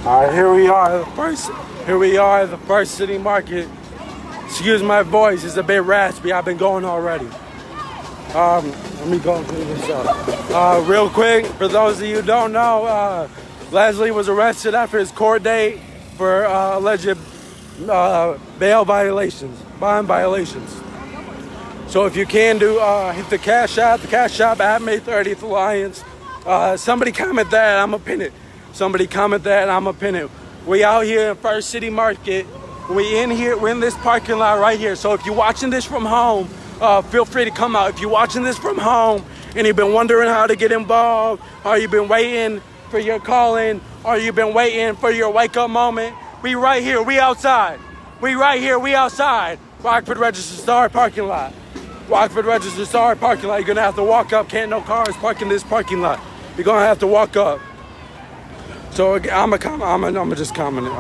All right, here we are. Here we are at the First City Market. Excuse my voice; it's a bit raspy. I've been going already. Let me go and clean this up. Real quick, for those of you who don't know, Leslie was arrested after his court date for alleged bail violations, bond violations. So if you can do, hit the Cash App at May 30th Alliance. Somebody comment that, I'm gonna pin it. Somebody comment that, I'm gonna pin it. We out here in First City Market. We in here, we're in this parking lot right here. So if you're watching this from home, feel free to come out. If you're watching this from home and you've been wondering how to get involved, or you've been waiting for your calling, or you've been waiting for your wake up moment, we right here, we outside. We right here, we outside. Rockford Register Star parking lot. Rockford Register Star parking lot. You're gonna have to walk up. Can't no cars park in this parking lot. You're gonna have to walk up. So I'm just commenting.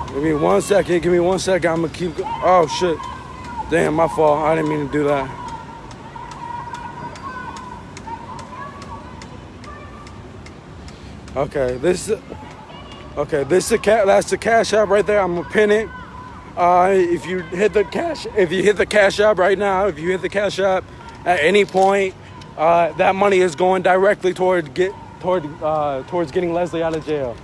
Give me 1 second. I'm gonna keep. Oh shit! Damn, my fault. I didn't mean to do that. Okay, that's the Cash App right there. I'm gonna pin it. If you hit the Cash App right now, if you hit the Cash App at any point, that money is going directly towards getting Leslie out of jail.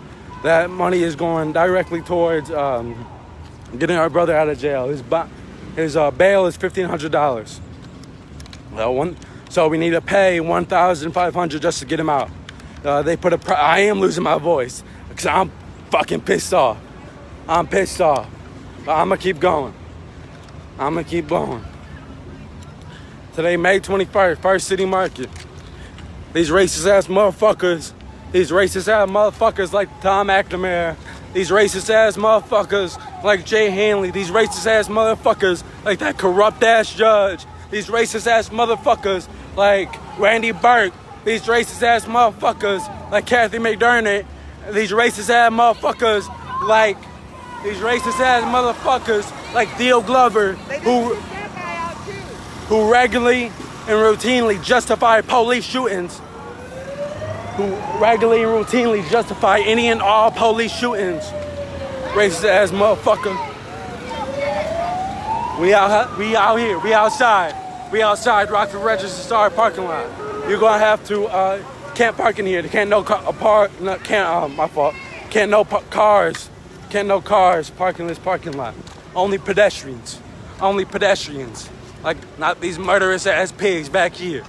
That money is going directly towards getting our brother out of jail. His bail is $1,500. So we need to pay $1,500 just to get him out. I am losing my voice because I'm fucking pissed off. I'm pissed off. But I'm gonna keep going. Today, May 21st, First City Market. These racist ass motherfuckers like Tom McNamara, these racist ass motherfuckers like Jay Hanley, these racist ass motherfuckers like that corrupt ass judge, these racist ass motherfuckers like Randy Burke, these racist ass motherfuckers like Kathy McDermott, these racist ass motherfuckers like Theo Glover, who regularly and routinely justify police shootings, any and all police shootings. Racist ass motherfucker. We out here. We outside Rockford Register Star parking lot. You're gonna have to can't park in here. There can't no cars park in this parking lot. Only pedestrians. Like not these murderous ass pigs back here.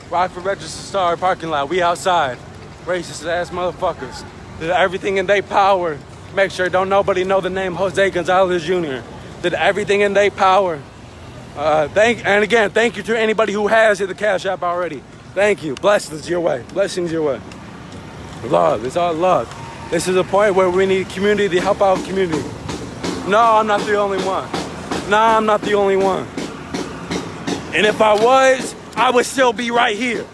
Rockford Register Star parking lot. We outside. Racist ass motherfuckers. Did everything in their power. Make sure don't nobody know the name Jose Gonzalez Jr. Did everything in their power. Thank you to anybody who has hit the Cash App already. Thank you. Blessings your way. Love. It's all love. This is a point where we need community to help out community. No, I'm not the only one. And if I was, I would still be right here.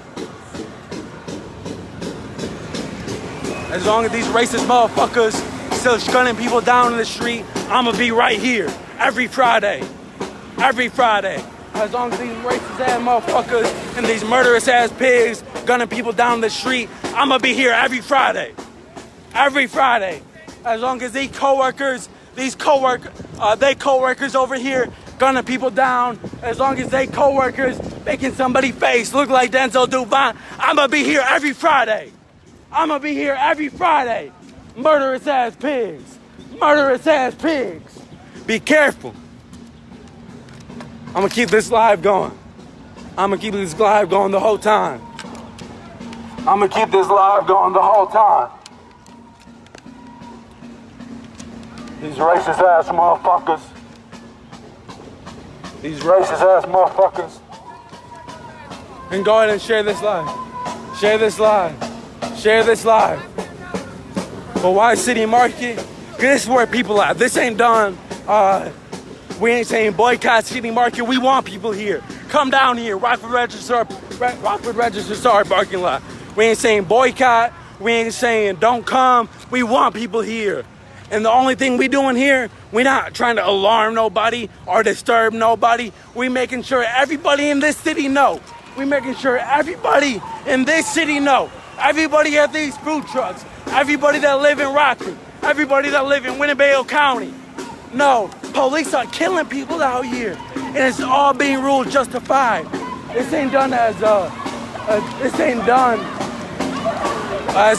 As long as these racist motherfuckers still gunning people down in the street, I'ma be right here every Friday. As long as these racist ass motherfuckers and these murderous ass pigs gunning people down the street, I'ma be here every Friday. As long as these coworkers over here gunning people down, as long as they coworkers making somebody's face look like Denzel Duvon, I'ma be here every Friday. Murderous ass pigs. Be careful. I'm gonna keep this live going. The whole time. These racist ass motherfuckers. And go ahead and share this live. But why City Market? This is where people at. This ain't done. We ain't saying boycott City Market. We want people here. Come down here. Rockford Register Star parking lot. We ain't saying boycott. We ain't saying don't come. We want people here. And the only thing we doing here, we're not trying to alarm nobody or disturb nobody. We making sure everybody in this city know We making sure everybody in this city know. Everybody at these food trucks. Everybody that live in Rockford. Everybody that live in Winnebago County. No, police are killing people out here. And it's all being ruled justified. This ain't done as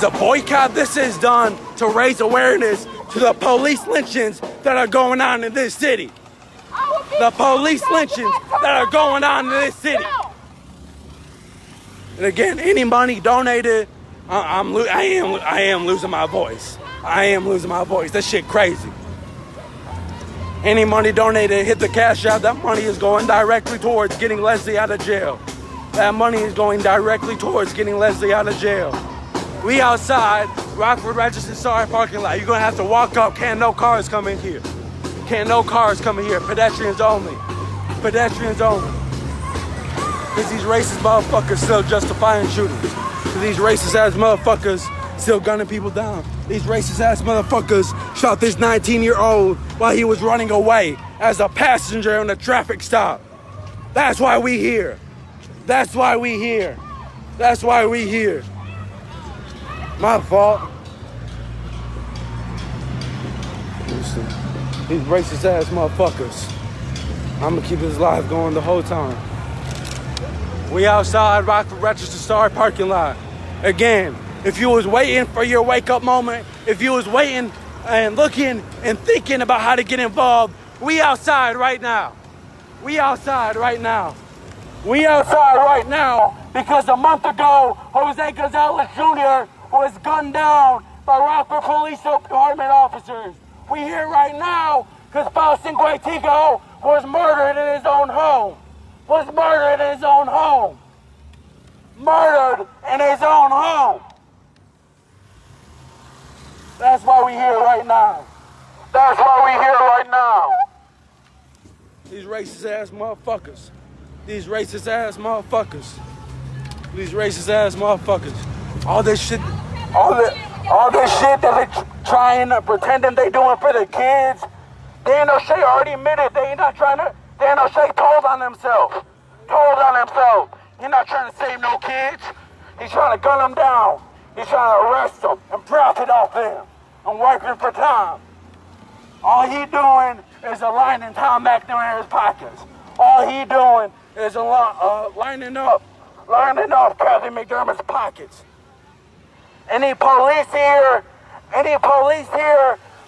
a boycott. This is done to raise awareness to the police lynchings that are going on in this city. The police lynchings that are going on in this city. And again, any money donated, I am losing my voice. I am losing my voice. That shit crazy. Any money donated, hit the cash out. That money is going directly towards getting Leslie out of jail. That money is going directly towards getting Leslie out of jail. We outside Rockford Register Star parking lot. You're gonna have to walk up. Can't no cars come in here. Can't no cars come in here. Pedestrians only. Pedestrians only. Because these racist motherfuckers still justifying shootings. Because these racist ass motherfuckers still gunning people down. These racist ass motherfuckers shot this 19-year-old while he was running away as a passenger on a traffic stop. That's why we here. That's why we here. That's why we here. My fault. Listen, these racist ass motherfuckers. I'm gonna keep this live going the whole time. We outside Rockford Register Star parking lot. Again, if you was waiting for your wake up moment, if you was waiting and looking and thinking about how to get involved, we outside right now. We outside right now. We outside right now because a month ago, Jose Gonzalez Jr. was gunned down by Rockford Police Department officers. We here right now because Faustin Guaitico was murdered in his own home. Was murdered in his own home. Murdered in his own home. That's why we here right now. That's why we here right now. These racist ass motherfuckers. These racist ass motherfuckers. These racist ass motherfuckers. All this shit that they trying to pretending they doing for the kids. Dan O'Shea already admitted they ain't not trying to. Dan O'Shea told on himself. He's not trying to save no kids. He's trying to gun them down. He's trying to arrest them and profit off them. I'm working for time. All he doing is aligning Tom McNamara's pockets. All he doing is lining up Kathy McDermott's pockets. Any police here,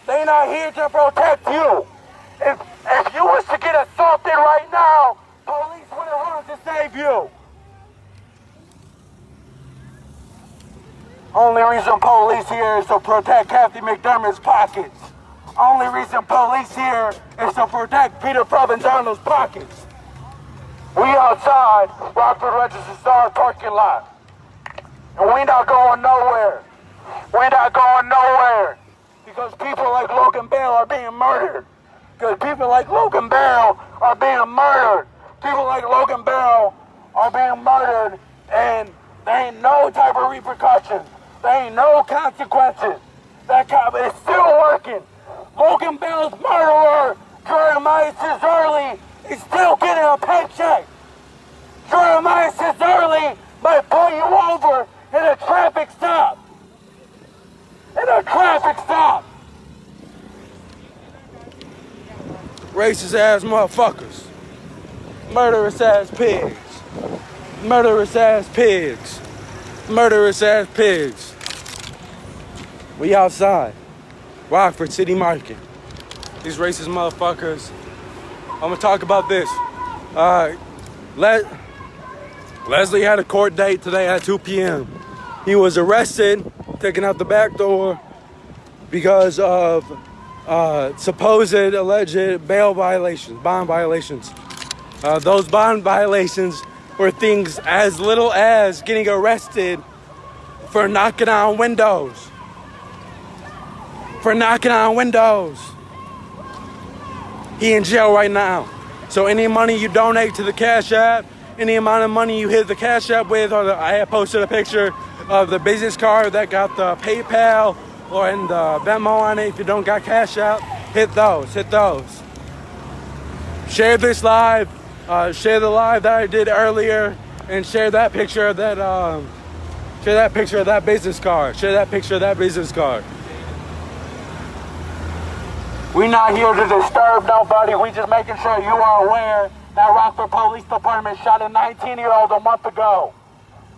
they not here to protect you. If you was to get assaulted right now, police would have run to save you. Only reason police here is to protect Kathy McDermott's pockets. Only reason police here is to protect Peter Provenzano's pockets. We outside Rockford Register Star parking lot. And we not going nowhere. We're not going nowhere. Because people like Logan Bell are being murdered. Because people like Logan Bell are being murdered. People like Logan Bell are being murdered, and there ain't no type of repercussions. There ain't no consequences. That cop is still working. Logan Bell's murderer, Jeremiah Cizerli, is still getting a paycheck. Jeremiah Cizerli might pull you over in a traffic stop. Racist ass motherfuckers. Murderous ass pigs. Murderous ass pigs. Murderous ass pigs. We outside Rockford City Market. These racist motherfuckers. I'm gonna talk about this. Leslie had a court date today at 2 p.m. He was arrested, taken out the back door because of supposed alleged bail violations, bond violations. Those bond violations were things as little as getting arrested for knocking on windows. He in jail right now. So any money you donate to the Cash App, any amount of money you hit the Cash App with, or I have posted a picture of the business card that got the PayPal or in the Venmo on it. If you don't got Cash App, hit those. Share this live. Share the live that I did earlier and share that picture of that share that picture of that business card. Share that picture of that business card. We're not here to disturb nobody. We just making sure you are aware that Rockford Police Department shot a 19-year-old a month ago.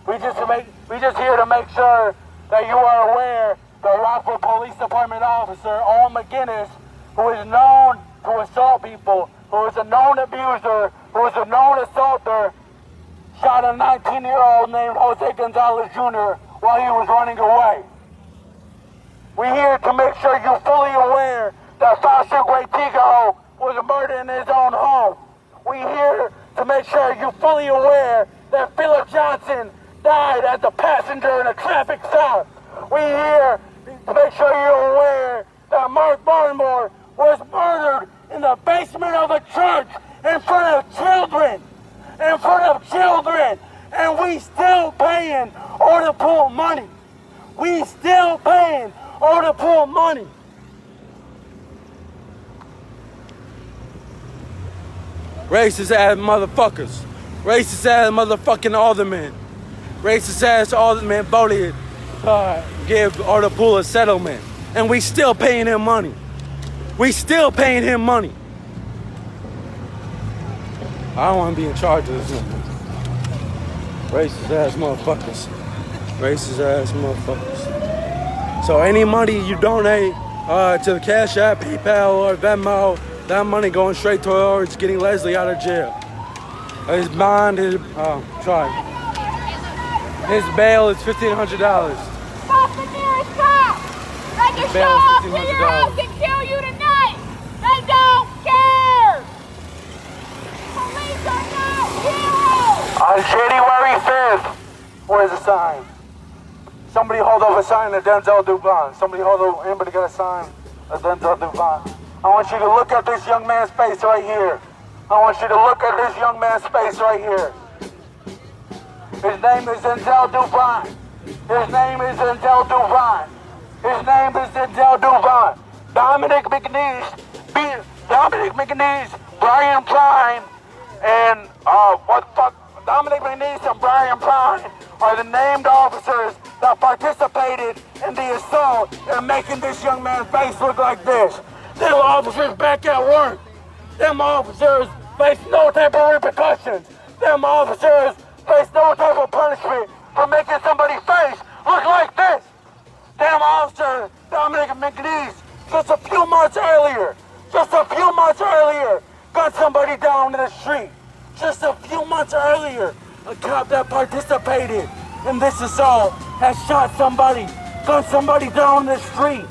We just here to make sure that you are aware that Rockford Police Department officer Owen McGinnis, who is known to assault people, who is a known abuser, who is a known assaulter, shot a 19-year-old named Jose Gonzalez Jr. while he was running away. We're here to make sure you're fully aware that Fausto Guaitico was murdered in his own home. We're here to make sure you're fully aware that Philip Johnson died as a passenger in a traffic stop. We're here to make sure you're aware that Mark Barnmore was murdered in the basement of a church in front of children. In front of children. And we still paying order pool money. We still paying order pool money. Racist ass motherfuckers. Racist ass motherfucking aldermen. Racist ass aldermen voted to give Order Pool a settlement. And we still paying him money. We still paying him money. I don't want to be in charge of this. Racist ass motherfuckers. Racist ass motherfuckers. So any money you donate to the Cash App, PayPal, or Venmo, that money going straight towards getting Leslie out of jail. His bond is, his bail is $1,500. Stop the nearest cop! They can show up to your house and kill you tonight! They don't care! Police are not heroes! On January 5th, where's the sign? Somebody hold up a sign of Denzel Dubon. Somebody hold up, anybody got a sign of Denzel Dubon? I want you to look at this young man's face right here. I want you to look at this young man's face right here. His name is Denzel Dubon. His name is Denzel Dubon. His name is Denzel Dubon. Dominic McNeese, Brian Prine, and Dominic McNeese and Brian Prine are the named officers that participated in the assault and making this young man's face look like this. Them officers back at work. Them officers face no type of repercussions. Them officers face no type of punishment for making somebody's face look like this. Them officer, Dominic McNeese, just a few months earlier, got somebody down in the street. Just a few months earlier, a cop that participated in this assault has shot somebody, got somebody down the street.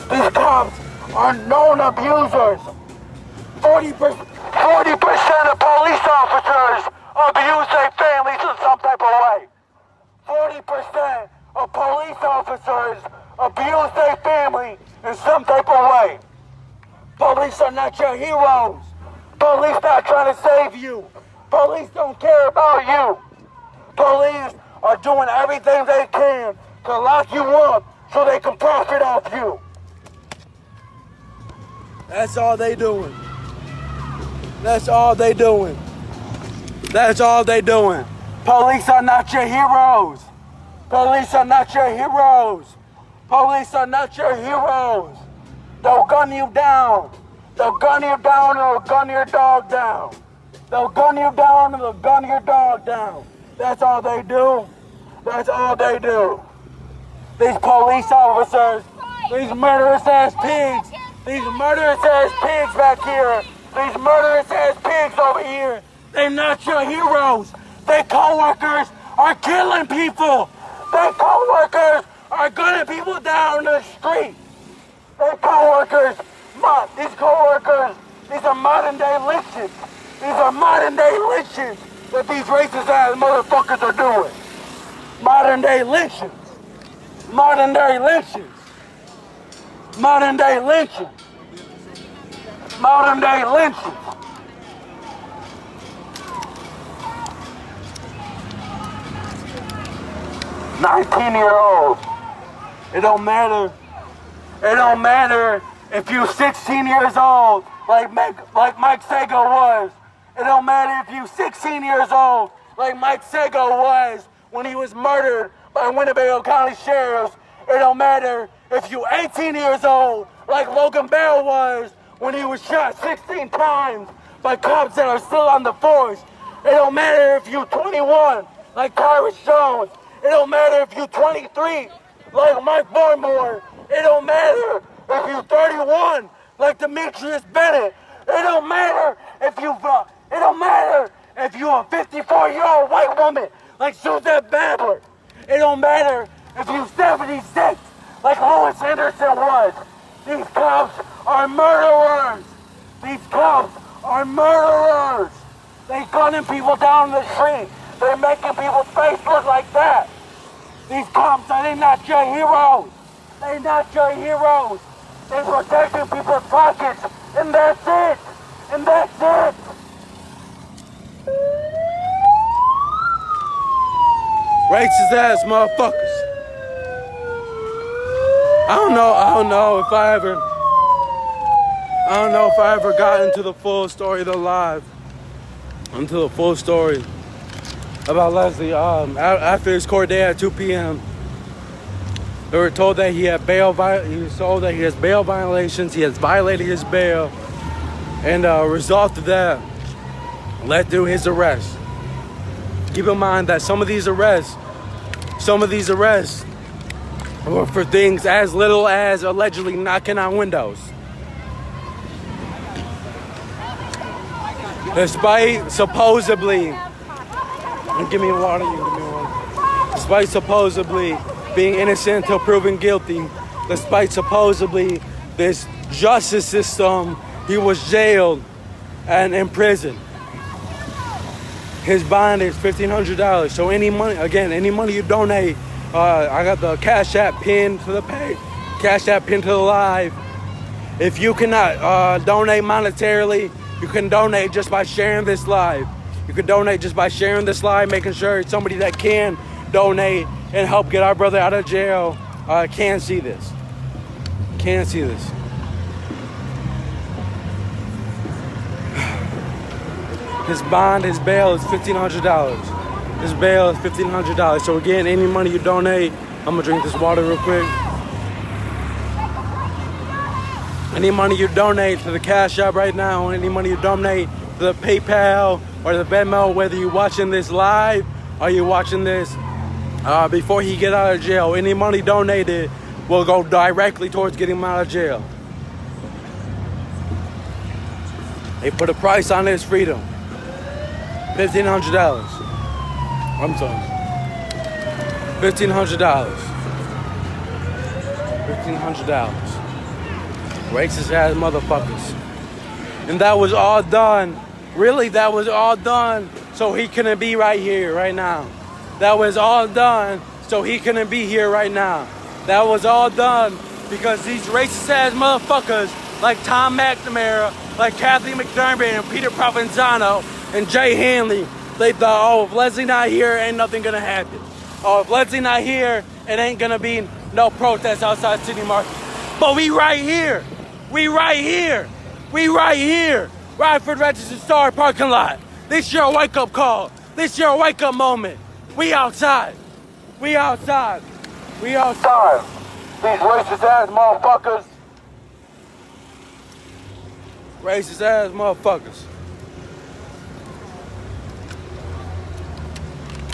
These cops are known abusers. 40% of police officers abuse their families in some type of way. 40% of police officers abuse their family in some type of way. Police are not your heroes. Police not trying to save you. Police don't care about you. Police are doing everything they can to lock you up so they can profit off you. That's all they doing. That's all they doing. That's all they doing. Police are not your heroes. Police are not your heroes. Police are not your heroes. They'll gun you down. They'll gun you down and they'll gun your dog down. They'll gun you down and they'll gun your dog down. That's all they do. That's all they do. These police officers, these murderous ass pigs, these murderous ass pigs back here, these murderous ass pigs over here, they're not your heroes. Their co-workers are killing people. Their co-workers are gunning people down the street. Their co-workers, these co-workers, these are modern day lynchings. These are modern day lynchings that these racist ass motherfuckers are doing. Modern day lynchings. Modern day lynchings. Modern day lynchings. Modern day lynchings. "19-year-olds. It don't matter. It don't matter if you're 16 years old, like Mike Sago was. It don't matter if you're 16 years old, like Mike Sego was when he was murdered by Winnebago County sheriffs. It don't matter if you 18 years old, like Logan Bell was when he was shot 16 times by cops that are still on the force. It don't matter if you 21, like Tyrus Jones. It don't matter if you 23, like Mike Barmore. It don't matter if you 31, like Demetrius Bennett. It don't matter if you a 54-year-old white woman like Suzette Babler. It don't matter if you 76, like Lewis Anderson was. These cops are murderers. These cops are murderers. They gunning people down the street. They're making people's face look like that. These cops, they're not your heroes. They're not your heroes. They're protecting people's pockets, and that's it. And that's it. Racist ass motherfuckers. I don't know if I ever got into the full story of the live. Into the full story about Leslie. After his court day at 2 p.m., they were told that he was told that he has bail violations. He has violated his bail, and result of that led to his arrest. Keep in mind that some of these arrests were for things as little as allegedly knocking on windows. Despite supposedly, despite supposedly being innocent until proven guilty, despite supposedly this justice system, he was jailed and imprisoned. His bond is $1,500. So any money you donate, I got the Cash App pinned to the page, Cash App pinned to the live. If you cannot donate monetarily, you can donate just by sharing this live. You can donate just by sharing this live, making sure somebody that can donate and help get our brother out of jail can see this. Can see this. His bond, his bail is $1,500. His bail is $1,500. So again, any money you donate, I'm gonna drink this water real quick. Any money you donate to the Cash App right now, any money you donate to the PayPal or the Venmo, whether you're watching this live or you're watching this before he get out of jail, any money donated will go directly towards getting him out of jail. They put a price on his freedom. $1,500. I'm sorry. $1,500. $1,500. Racist ass motherfuckers. And that was all done. Really, that was all done so he couldn't be right here, right now. That was all done so he couldn't be here right now. That was all done because these racist ass motherfuckers like Tom McNamara, like Kathy McDermott and Peter Provenzano and Jay Hanley, they thought, oh, if Leslie not here, ain't nothing gonna happen. Oh, if Leslie not here, it ain't gonna be no protest outside City Market. But we right here. We right here. We right here. Radford Register Star parking lot. This your wake-up call. This your wake-up moment. We outside. We outside. We outside. These racist ass motherfuckers. Racist ass motherfuckers.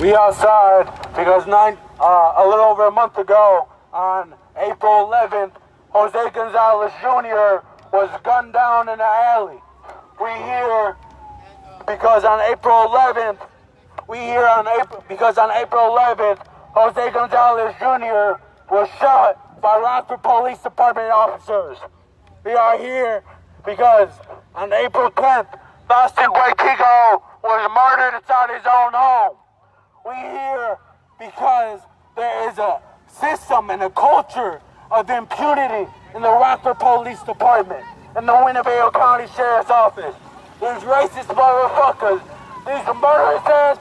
We outside because a little over a month ago, on April 11th, Jose Gonzalez Jr. was gunned down in an alley. We here because on April 11th, Jose Gonzalez Jr. was shot by Rockford Police Department officers. We are here because on April 10th, Boston Guaytico was murdered inside his own home. We here because there is a system and a culture of impunity in the Rockford Police Department and the Winnebago County Sheriff's Office. These racist motherfuckers, these murderous ass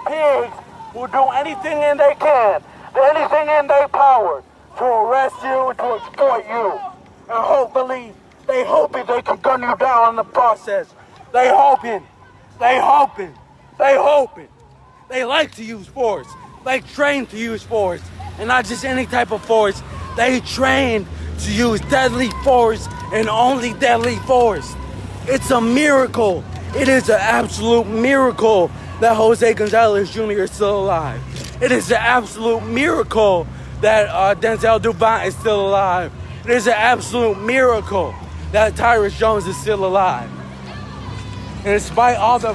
pigs will do anything in they can, anything in their power to arrest you and to exploit you. And hopefully, they hoping they can gun you down in the process. They hoping They hoping. They like to use force. They train to use force. And not just any type of force. They train to use deadly force and only deadly force. It's a miracle. It is an absolute miracle that Jose Gonzalez Jr. is still alive. It is an absolute miracle that Denzel Duvant is still alive. It is an absolute miracle that Tyrus Jones is still alive. And despite all the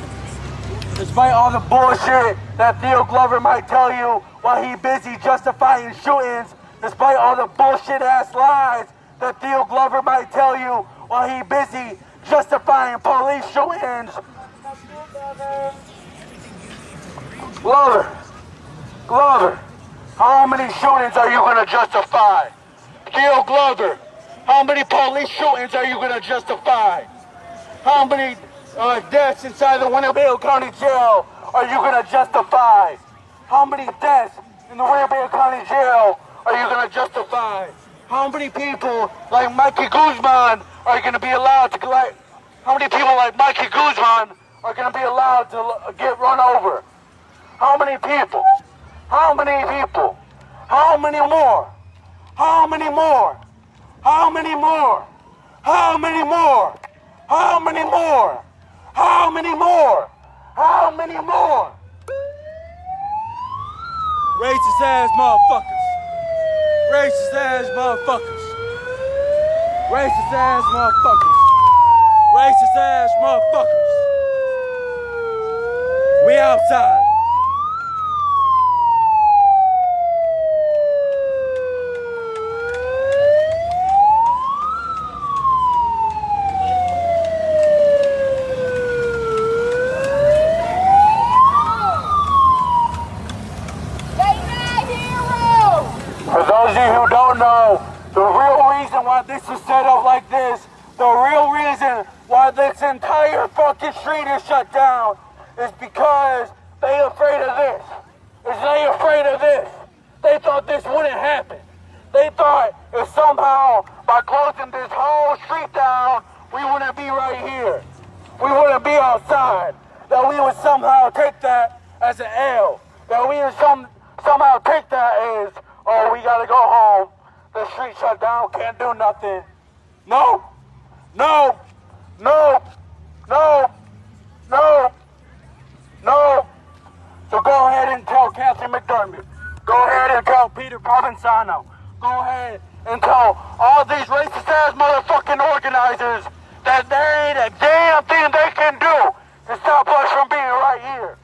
bullshit that Theo Glover might tell you while he busy justifying shootings, despite all the bullshit ass lies that Theo Glover might tell you while he busy justifying police shootings. Glover, how many shootings are you gonna justify? Theo Glover, how many police shootings are you gonna justify? How many deaths inside the Winnebago County Jail are you gonna justify? How many deaths in the Winnebago County Jail are you gonna justify? How many people like Mikey Guzman are gonna be allowed to how many people like Mikey Guzman are gonna be allowed to get run over? How many people? How many people? How many more? How many more? How many more? How many more? How many more? How many more? How many more? Racist ass motherfuckers. Racist ass motherfuckers. Racist ass motherfuckers. Racist ass motherfuckers. We outside. The real reason why this is set up like this, the real reason why this entire fucking street is shut down is because they afraid of this. They afraid of this. They thought this wouldn't happen. They thought if somehow by closing this whole street down, we wouldn't be right here. We wouldn't be outside. That we would somehow take that as an L. That we would somehow take that as, oh, we gotta go home. The street shut down, can't do nothing. No, no, no, no, no, no. So go ahead and tell Catherine McDermott. Go ahead and tell Peter Provenzano. Go ahead and tell all these racist ass motherfucking organizers that there ain't a damn thing they can do to stop us from being right here.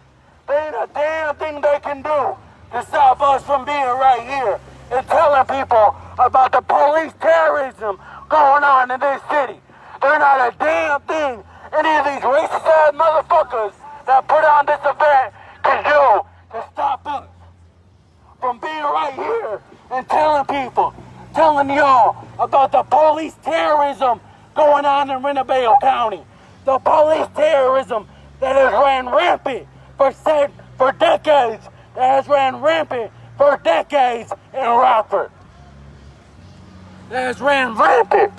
There ain't a damn thing they can do to stop us from being right here and telling people about the police terrorism going on in this city. There's not a damn thing any of these racist ass motherfuckers that put on this event can do to stop us from being right here and telling y'all about the police terrorism going on in Winnebago County. The police terrorism that has ran rampant for decades, that has ran rampant for decades in Rockford. That has ran rampant.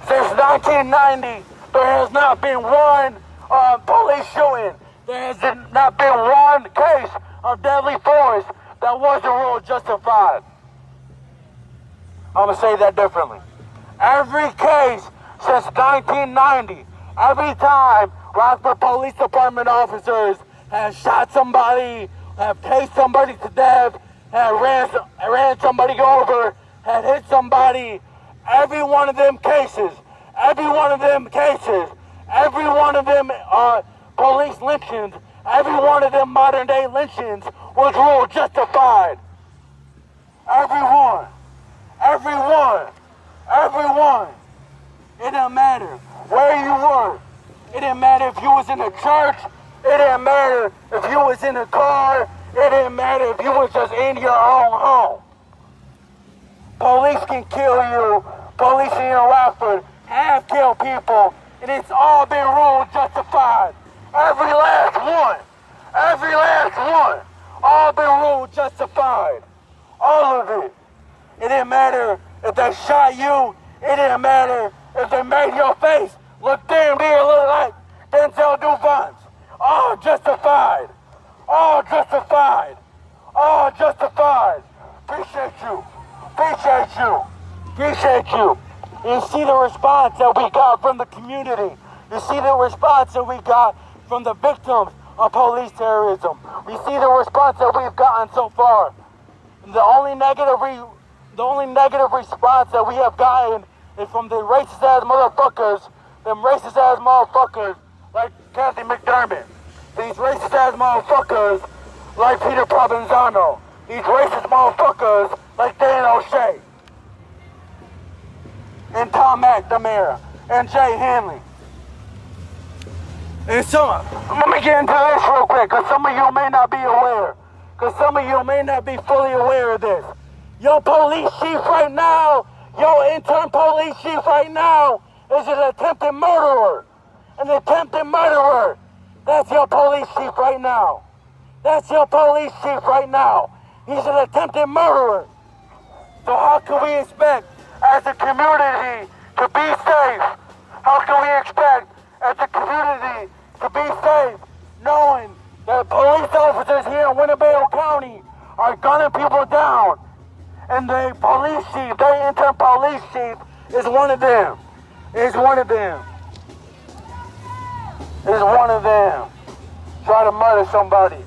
Since 1990, there has not been one police shooting. There has not been one case of deadly force that wasn't ruled justified. I'm going to say that differently. Every case since 1990, every time Rockford Police Department officers have shot somebody, have tased somebody to death, have ran somebody over, had hit somebody, every one of them cases, every one of them police lynchings, every one of them modern day lynchings was ruled justified. Every one. It didn't matter where you were. It didn't matter if you was in a church. It didn't matter if you was in a car. It didn't matter if you was just in your own home. Police can kill you. Police in Rockford have killed people, and it's all been ruled justified. Every last one. All been ruled justified. All of it. It didn't matter if they shot you. It didn't matter if they made your face look damn near like Denzel Duvant's. All justified. All justified. All justified. Appreciate you. Appreciate you. Appreciate you. You see the response that we got from the community. You see the response that we got from the victims of police terrorism. We see the response that we've gotten so far. The only negative response that we have gotten is from the racist ass motherfuckers, them racist ass motherfuckers like Kathy McDermott. These racist ass motherfuckers like Peter Provenzano. These racist motherfuckers like Dan O'Shea. And Tom McNamara. And Jay Hanley. And let me get into this real quick, because some of you may not be aware. Because some of you may not be fully aware of this. Your police chief right now, your intern police chief right now is an attempted murderer. An attempted murderer. That's your police chief right now. That's your police chief right now. He's an attempted murderer. So how can we expect as a community to be safe? How can we expect as a community to be safe knowing that police officers here in Winnebago County are gunning people down? And the police chief, their intern police chief, is one of them. Is one of them. Is one of them. Try to murder somebody.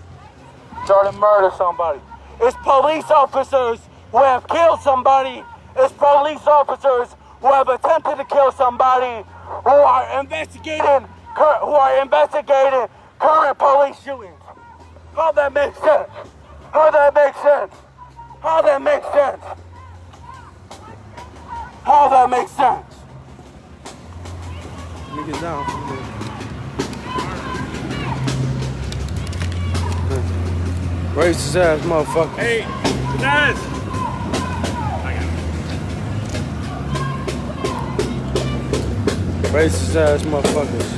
Try to murder somebody. It's police officers who have killed somebody. It's police officers who have attempted to kill somebody, who are investigating current police shootings. How that makes sense? How that makes sense? How that makes sense? How that makes sense? Let me get down. Racist ass motherfucker. Hey, Dennis! Racist ass motherfuckers.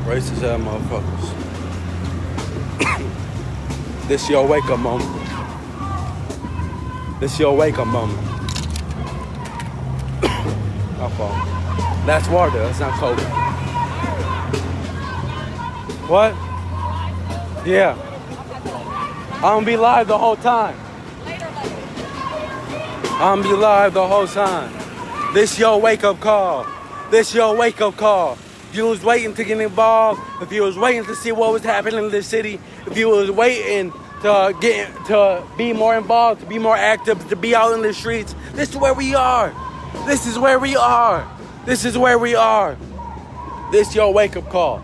Racist ass motherfuckers. This your wake up moment. This your wake up moment. My fault. That's water, that's not cold. What? Yeah. I'm gonna be live the whole time. I'm gonna be live the whole time. This your wake up call. This your wake up call. If you was waiting to get involved, if you was waiting to see what was happening in the city, if you was waiting to be more involved, to be more active, to be out in the streets, this is where we are. This is where we are. This is where we are. This your wake up call.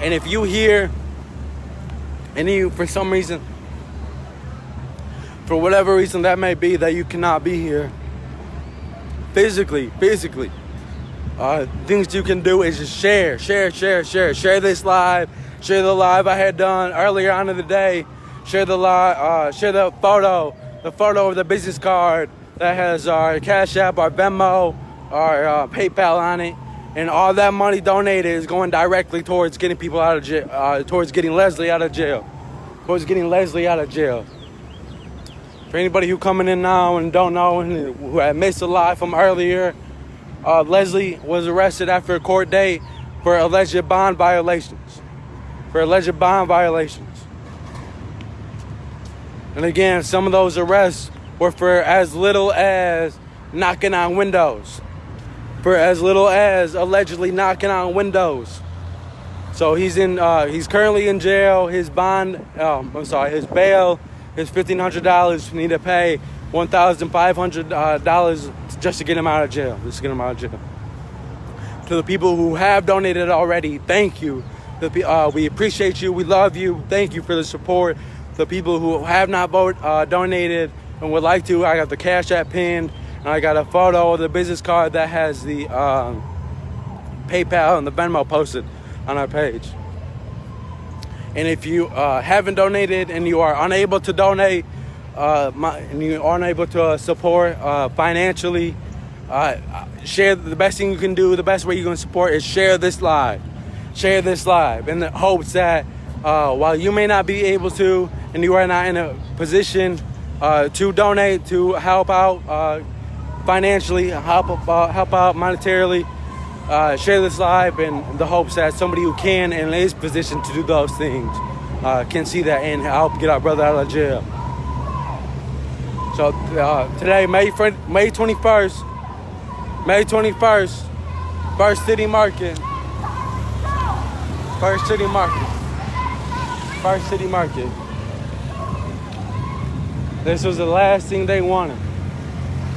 And if you hear, and you, for some reason, for whatever reason that may be, that you cannot be here physically, things you can do is just share this live, share the live I had done earlier on in the day, share the live, share the photo of the business card that has our Cash App, our Venmo, our PayPal on it, and all that money donated is going directly towards getting people out of jail, towards getting Leslie out of jail. For anybody who coming in now and don't know and who had missed a live from earlier, Leslie was arrested after a court date for alleged bond violations. And again, some of those arrests were for as little as knocking on windows. For as little as allegedly knocking on windows. So he's currently in jail. His bond, his bail is $1,500. We need to pay $1,500 just to get him out of jail. To the people who have donated already, thank you. We appreciate you. We love you. Thank you for the support. The people who have not donated and would like to, I got the Cash App pinned, and I got a photo of the business card that has the PayPal and the Venmo posted on our page. And if you haven't donated and you are unable to donate, and you are unable to support financially, share. The best thing you can do, the best way you can support is share this live in the hopes that while you may not be able to and you are not in a position to donate, to help out financially, help out monetarily, share this live in the hopes that somebody who can and is positioned to do those things can see that and help get our brother out of jail. So today, May 21st, First City Market. First City Market. This was the last thing they wanted.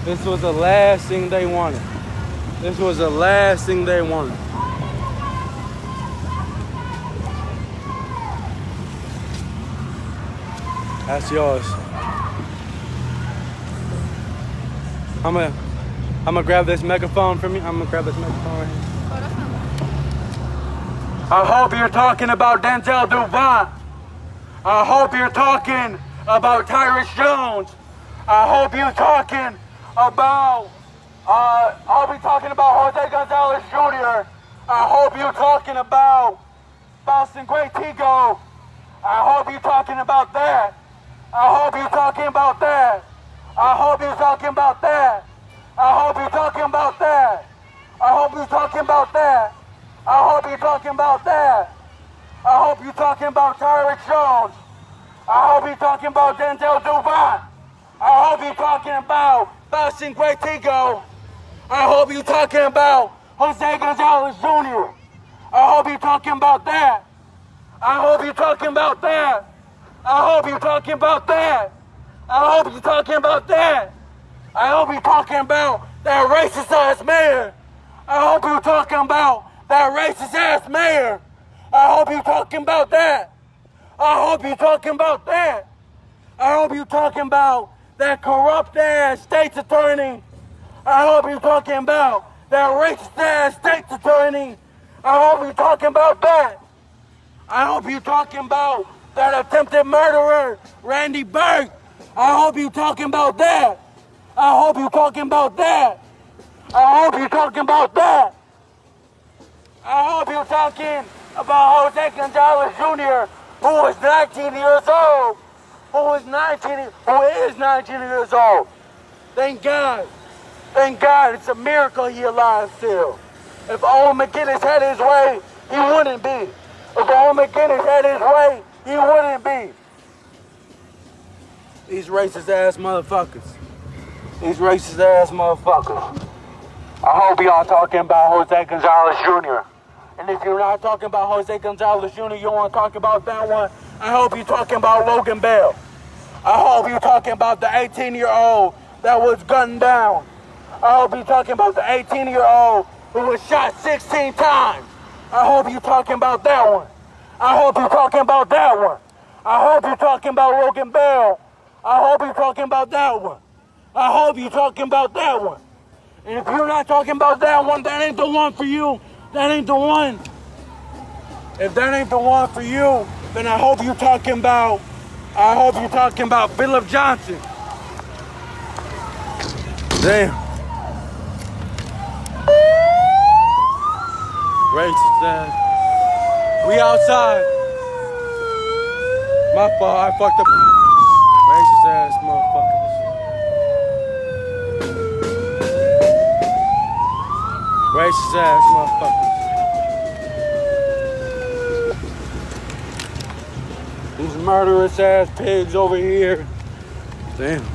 This was the last thing they wanted. That's yours. I'm gonna grab this megaphone from you. right here. I hope you're talking about Denzel Duvant. I hope you're talking about Tyrus Jones. I hope you're talking about I'll be talking about Jose Gonzalez Jr. I hope you're talking about Boston Guetigo. I hope you're talking about that. I hope you're talking about that. I hope you're talking about that. I hope you're talking about that. I hope you're talking about that. I hope you're talking about that. I hope you're talking about Tyrus Jones. I hope you're talking about Denzel Duvant. I hope you're talking about Boston Guetigo. I hope you're talking about Jose Gonzalez Jr. I hope you're talking about that. I hope you're talking about that. I hope you're talking about that. I hope you're talking about that. I hope you're talking about that racist ass mayor. I hope you're talking about that racist ass mayor. I hope you're talking about that. I hope you're talking about that. I hope you're talking about that corrupt ass state's attorney. I hope you're talking about that racist ass state's attorney. I hope you're talking about that. I hope you're talking about that attempted murderer, Randy Burke. I hope you're talking about that. I hope you're talking about that. I hope you're talking about that. I hope you're talking about Jose Gonzalez Jr., who is 19 years old. Who is 19 years old. Thank God. Thank God. It's a miracle he's alive still. If Owen McGinnis had his way, he wouldn't be. If Owen McGinnis had his way, he wouldn't be. These racist ass motherfuckers. I hope y'all talking about Jose Gonzalez Jr. And if you're not talking about Jose Gonzalez Jr., you want to talk about that one, I hope you're talking about Logan Bell. I hope you're talking about the 18-year-old that was gunned down. I hope you're talking about the 18-year-old who was shot 16 times. I hope you're talking about that one. I hope you're talking about that one. I hope you're talking about Logan Bell. I hope you're talking about that one. I hope you're talking about that one. And if you're not talking about that one, that ain't the one for you. That ain't the one. If that ain't the one for you, then I hope you're talking about Philip Johnson. Damn. Racist ass. We outside. My fault, I fucked up. Racist ass motherfuckers. Racist ass motherfuckers. These murderous ass pigs over here. Damn.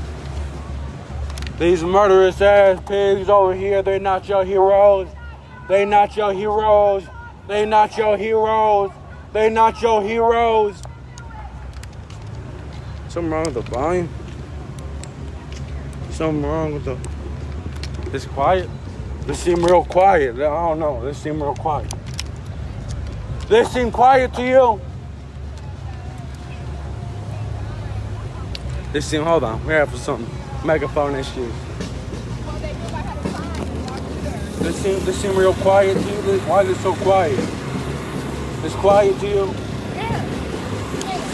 These murderous ass pigs over here, they're not your heroes. They not your heroes. They not your heroes. They not your heroes. Something wrong with the volume? Something wrong with the... It's quiet? This seem real quiet. I don't know. This seem real quiet. This seem quiet to you? This seem... Hold on. We're having some megaphone issues. This seem real quiet to you? Why is it so quiet? It's quiet to you? Yeah.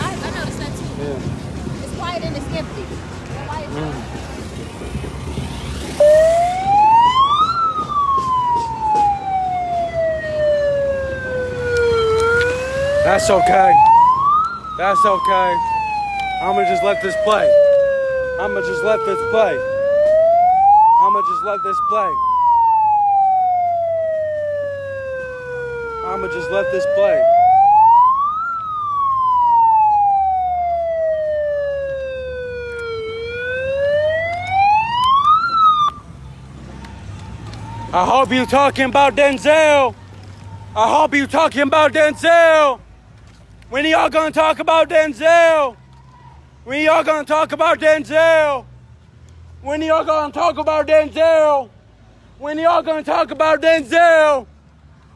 I noticed that too. Yeah. It's quiet and it's empty. Quiet. That's okay. That's okay. I'm gonna just let this play. I'ma just let this play. I'ma just let this play. I'ma just let this play. I hope you talking about Denzel. I hope you talking about Denzel. When y'all gonna talk about Denzel? When y'all gonna talk about Denzel? When y'all gonna talk about Denzel? When y'all gonna talk about Denzel?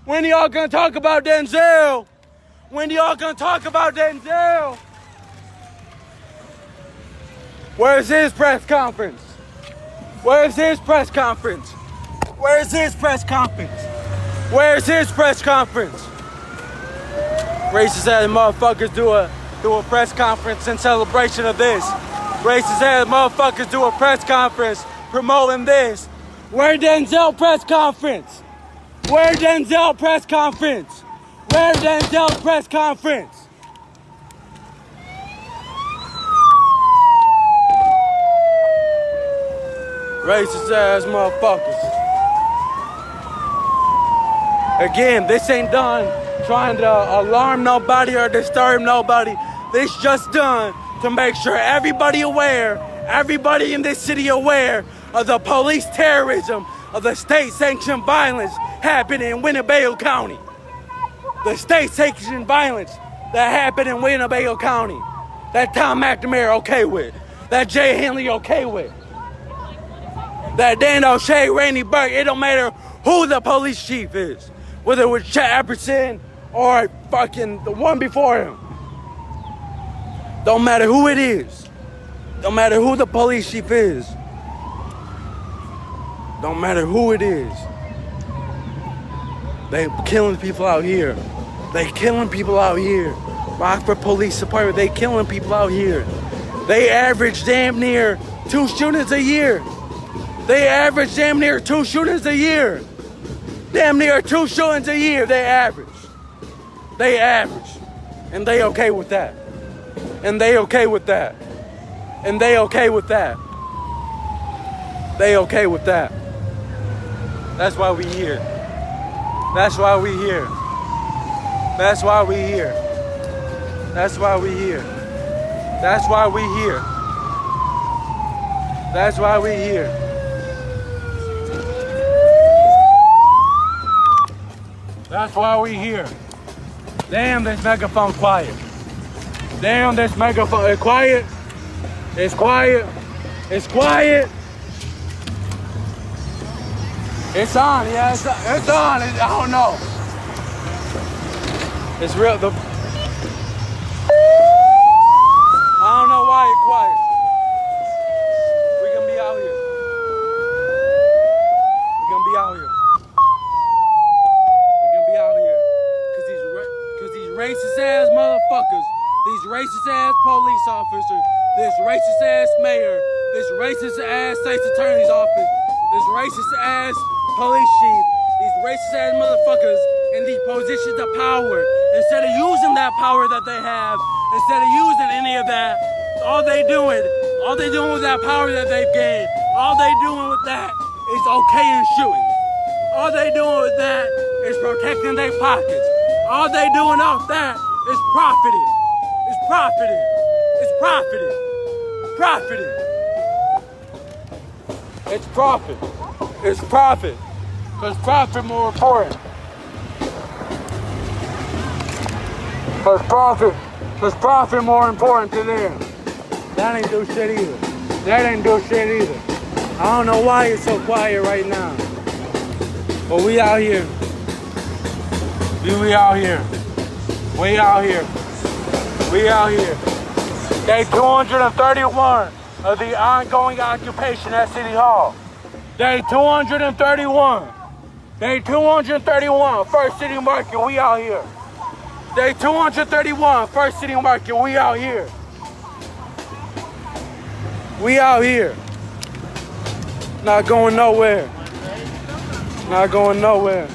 When y'all gonna talk about Denzel? When y'all gonna talk about Denzel? Where's his press conference? Where's his press conference? Where's his press conference? Where's his press conference? Racist ass motherfuckers do a press conference in celebration of this. Racist ass motherfuckers do a press conference promoting this. Where Denzel press conference? Where Denzel press conference? Where Denzel press conference? Racist ass motherfuckers. Again, this ain't done trying to alarm nobody or disturb nobody. This just done to make sure everybody aware, everybody in this city aware of the police terrorism, of the state-sanctioned violence happening in Winnebago County. The state-sanctioned violence that happened in Winnebago County. That Tom McNamara okay with. That Jay Henley okay with. That Dan O'Shea, Randy Burke, it don't matter who the police chief is. Whether it was Chet Epperson or fucking the one before him. Don't matter who it is. Don't matter who the police chief is. Don't matter who it is. They killing people out here. They killing people out here. Rockford Police Department, they killing people out here. They average damn near 2 shootings a year. They average damn near 2 shootings a year. Damn near 2 shootings a year, they average. They average. And they okay with that. And they okay with that. And they okay with that. They okay with that. That's why we here. That's why we here. That's why we here. That's why we here. That's why we here. That's why we here. That's why we here. Damn, this megaphone quiet. Damn, this megaphone is quiet. It's quiet. It's quiet. It's on, yeah, it's on. I don't know. It's real. I don't know why it's quiet. We gonna be out here. We gonna be out here. Racist ass motherfuckers, these racist ass police officers, this racist ass mayor, this racist ass state's attorney's office, this racist ass police chief, these racist ass motherfuckers in these positions of power, instead of using that power that they have, instead of using any of that, all they doing with that power that they've gained, all they doing with that is okaying shooting. All they doing with that is protecting their pockets. All they doing off that is profiting. It's profiting. It's profiting. Profiting. It's profit. It's profit. Because profit more important. Because profit more important to them. That ain't do shit either. That ain't do shit either. I don't know why it's so quiet right now. But we out here. We out here. We out here. We out here. Day 231 of the ongoing occupation at City Hall. Day 231. Day 231, First City Market, we out here. Day 231, First City Market, we out here. We out here. Not going nowhere. Not going nowhere.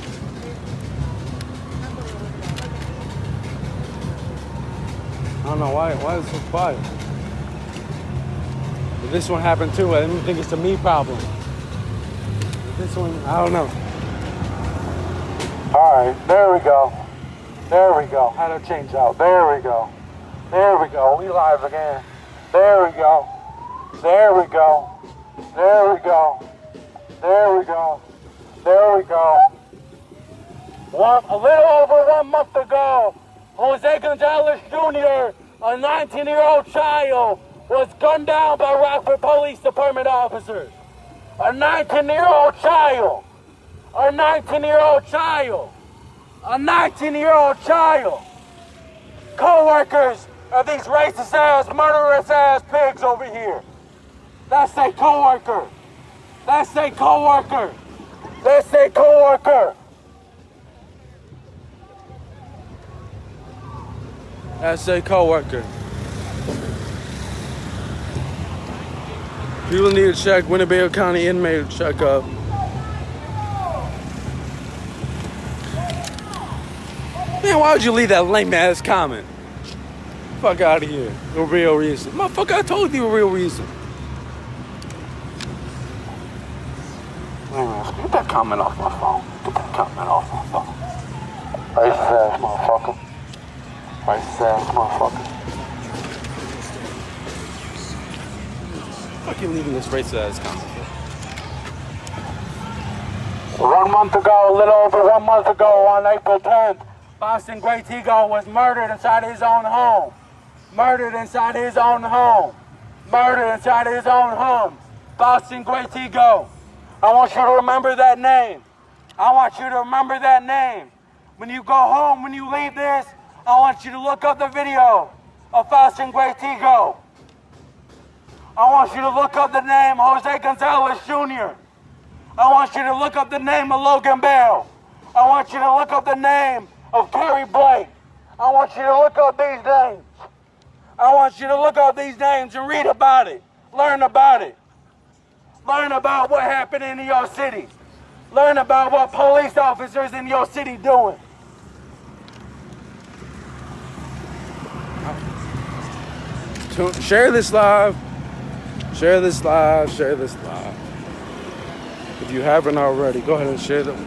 I don't know why is it so quiet? This one happened too. I don't think it's a me problem. This one, I don't know. All right, there we go. There we go. Had to change out. There we go. There we go. We live again. There we go. There we go. There we go. There we go. There we go. A little over 1 month ago, Jose Gonzalez Jr., a 19-year-old child, was gunned down by Rockford Police Department officers. A 19-year-old child. A 19-year-old child. A 19-year-old child. Co-workers of these racist-ass, murderous-ass pigs over here. That's a co-worker. That's a co-worker. That's a co-worker. That's a co-worker. People need to check Winnebago County inmate checkup. Man, why would you leave that lame ass comment? Fuck out of here. No real reason. Motherfucker, I told you a real reason. Get that comment off my phone. Get that comment off my phone. Racist ass motherfucker. Racist ass motherfucker. Fuck you leaving this racist ass comment? 1 month ago, a little over 1 month ago, on April 10th, Boston Great Tego was murdered inside his own home. Murdered inside his own home. Murdered inside his own home. Boston Great Tego. I want you to remember that name. I want you to remember that name. When you go home, when you leave this, I want you to look up the video of Boston Great Tego. I want you to look up the name Jose Gonzalez Jr. I want you to look up the name of Logan Bell. I want you to look up the name of Kerry Blake. I want you to look up these names. I want you to look up these names and read about it. Learn about it. Learn about what happened in your city. Learn about what police officers in your city doing. Share this live. Share this live. Share this live. If you haven't already, go ahead and share them.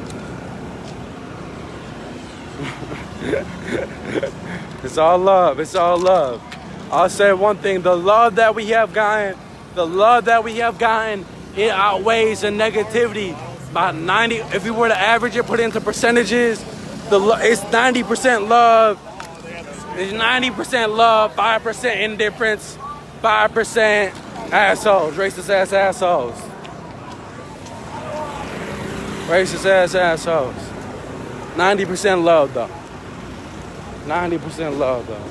It's all love. It's all love. I'll say one thing. The love that we have gotten, it outweighs the negativity by 90. If we were to average it, put it into percentages, it's 90% love. It's 90% love, 5% indifference, 5% assholes, racist ass assholes. Racist ass assholes. 90% love though. 90% love though.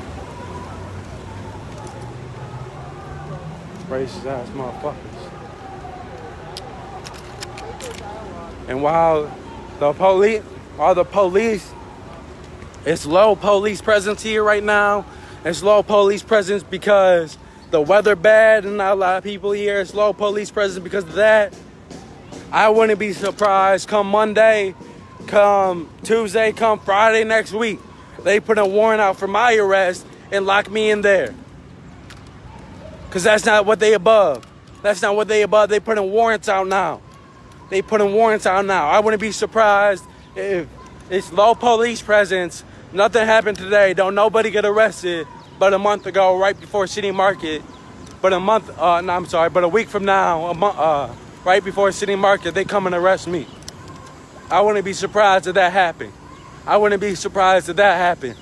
Racist ass motherfuckers. And while the police, it's low police presence here right now. It's low police presence because the weather bad and not a lot of people here. It's low police presence because of that. I wouldn't be surprised come Monday, come Tuesday, come Friday next week, they put a warrant out for my arrest and lock me in there. Because that's not what they above. That's not what they above. They putting warrants out now. They putting warrants out now. I wouldn't be surprised if it's low police presence. Nothing happened today. Don't nobody get arrested. But a month ago, right before City Market, but a week from now, right before City Market, they come and arrest me. I wouldn't be surprised if that happened. I wouldn't be surprised if that happened.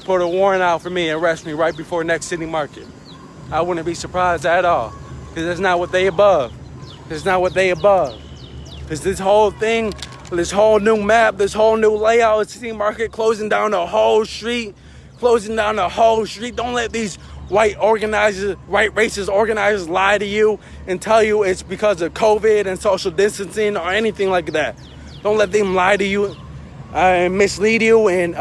Put a warrant out for me and arrest me right before next City Market. I wouldn't be surprised at all. Because that's not what they above. It's not what they above. Because this whole thing, this whole new map, this whole new layout of City Market, closing down the whole street. Don't let these white racist organizers lie to you and tell you it's because of COVID and social distancing or anything like that. Don't let them lie to you and mislead you and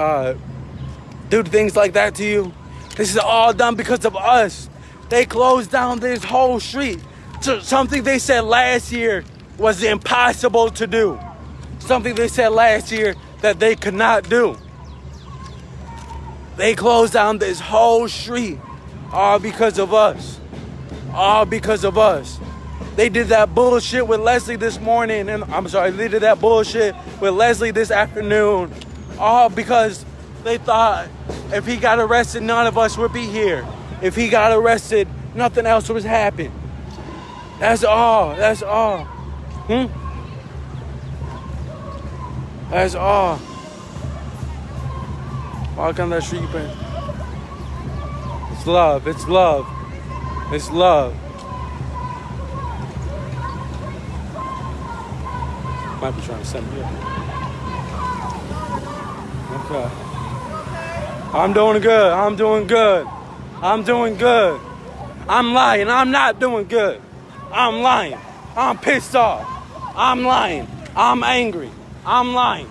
do things like that to you. This is all done because of us. They closed down this whole street. So something they said last year was impossible to do. Something they said last year that they could not do. They closed down this whole street all because of us. All because of us. They did that bullshit with Leslie this morning, and they did that bullshit with Leslie this afternoon. All because they thought if he got arrested, none of us would be here. If he got arrested, nothing else would happen. That's all. That's all. That's all. Walk on that street, man. It's love. It's love. It's love. Might be trying to send me up. Okay. I'm doing good. I'm doing good. I'm doing good. I'm lying. I'm not doing good. I'm lying. I'm pissed off. I'm lying. I'm angry. I'm lying.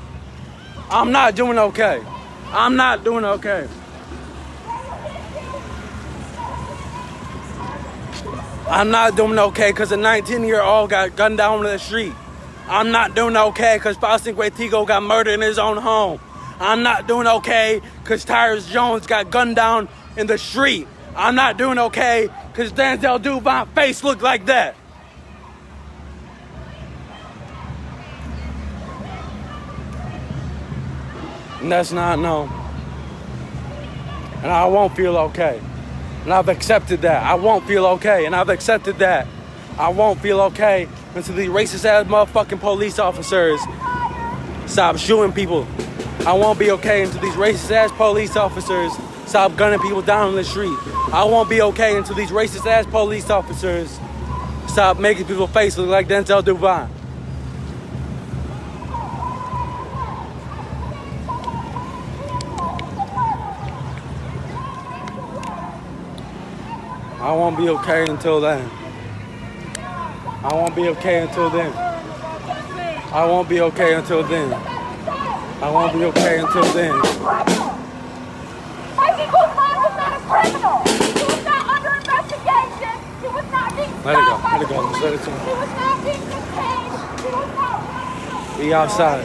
I'm not doing okay. I'm not doing okay. I'm not doing okay because a 19-year-old got gunned down in the street. I'm not doing okay because Faustin Guetigo got murdered in his own home. I'm not doing okay because Tyrus Jones got gunned down in the street. I'm not doing okay because Denzel Duvon's face looked like that. And that's not no. And I won't feel okay. And I've accepted that. I won't feel okay. And I've accepted that. I won't feel okay until the racist ass motherfucking police officers stop shooting people. I won't be okay until these racist ass police officers stop gunning people down in the street. I won't be okay until these racist ass police officers stop making people's face look like Denzel Duvon. I won't be okay until then. I won't be okay until then. I won't be okay until then. I won't be okay until then. Mikey Guzman was not a criminal. He was not under investigation. He was not being stopped. Let it go. Let it go. Just let it go. He was not being detained. He was not. Be outside.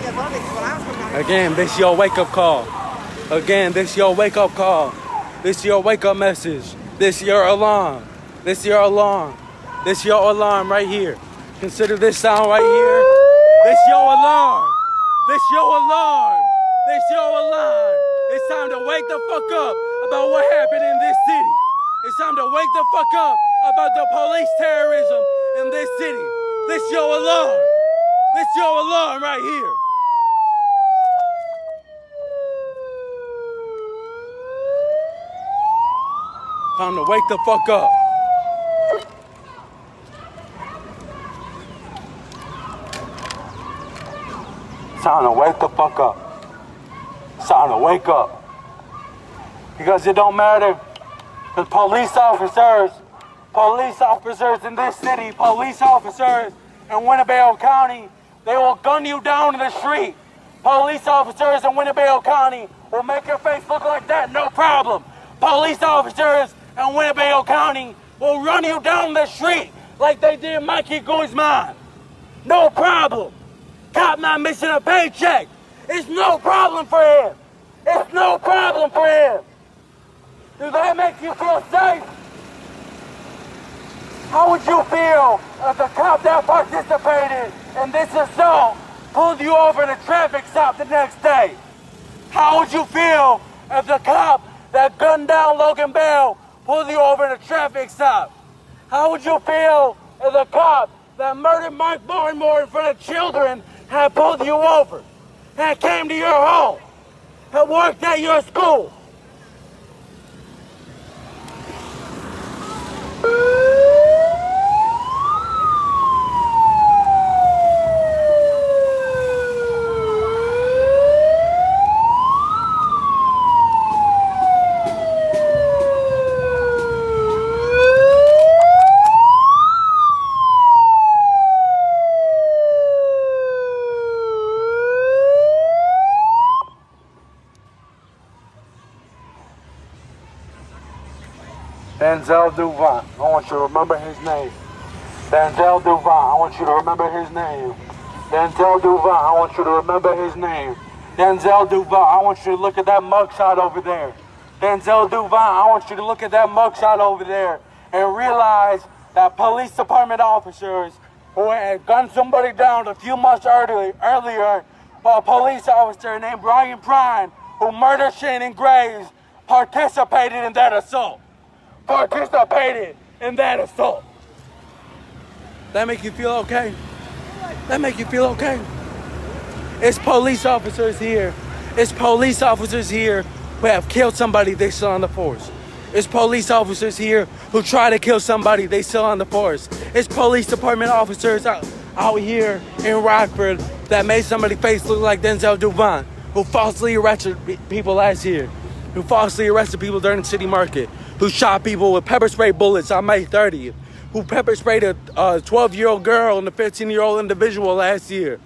Again, this your wake-up call. Again, this your wake-up call. This your wake-up message. This your alarm. This your alarm. This your alarm right here. Consider this sound right here. This your alarm. This your alarm. This your alarm. It's time to wake the fuck up about what happened in this city. It's time to wake the fuck up about the police terrorism in this city. This your alarm. This your alarm right here. Time to wake the fuck up. Time to wake the fuck up. It's time to wake up. Because it don't matter. Because police officers in this city, police officers in Winnebago County, they will gun you down in the street. Police officers in Winnebago County will make your face look like that, no problem. Police officers in Winnebago County will run you down the street like they did Mikey Guzman. No problem. Cop not missing a paycheck. It's no problem for him. It's no problem for him. Do that make you feel safe? How would you feel if the cop that participated in this assault pulled you over in a traffic stop the next day? How would you feel if the cop that gunned down Logan Bell pulled you over in a traffic stop? How would you feel if the cop that murdered Mike Barnmore in front of children had pulled you over, had came to your home, had worked at your school? Denzel Duvon, I want you to remember his name. Denzel Duvon, I want you to remember his name. Denzel Duvon, I want you to remember his name. Denzel Duvon, I want you to look at that mugshot over there. Denzel Duvon, I want you to look at that mugshot over there and realize that police department officers who had gunned somebody down a few months earlier by a police officer named Brian Prine, who murdered Shannon Graves, participated in that assault. Participated in that assault. That make you feel okay? That make you feel okay? It's police officers here. It's police officers here who have killed somebody they still on the force. It's police officers here who try to kill somebody they still on the force. It's police department officers out here in Rockford that made somebody's face look like Denzel Duvant, who falsely arrested people last year, who falsely arrested people during the city market, who shot people with pepper spray bullets on May 30th, who pepper sprayed a 12-year-old girl and a 15-year-old individual last year.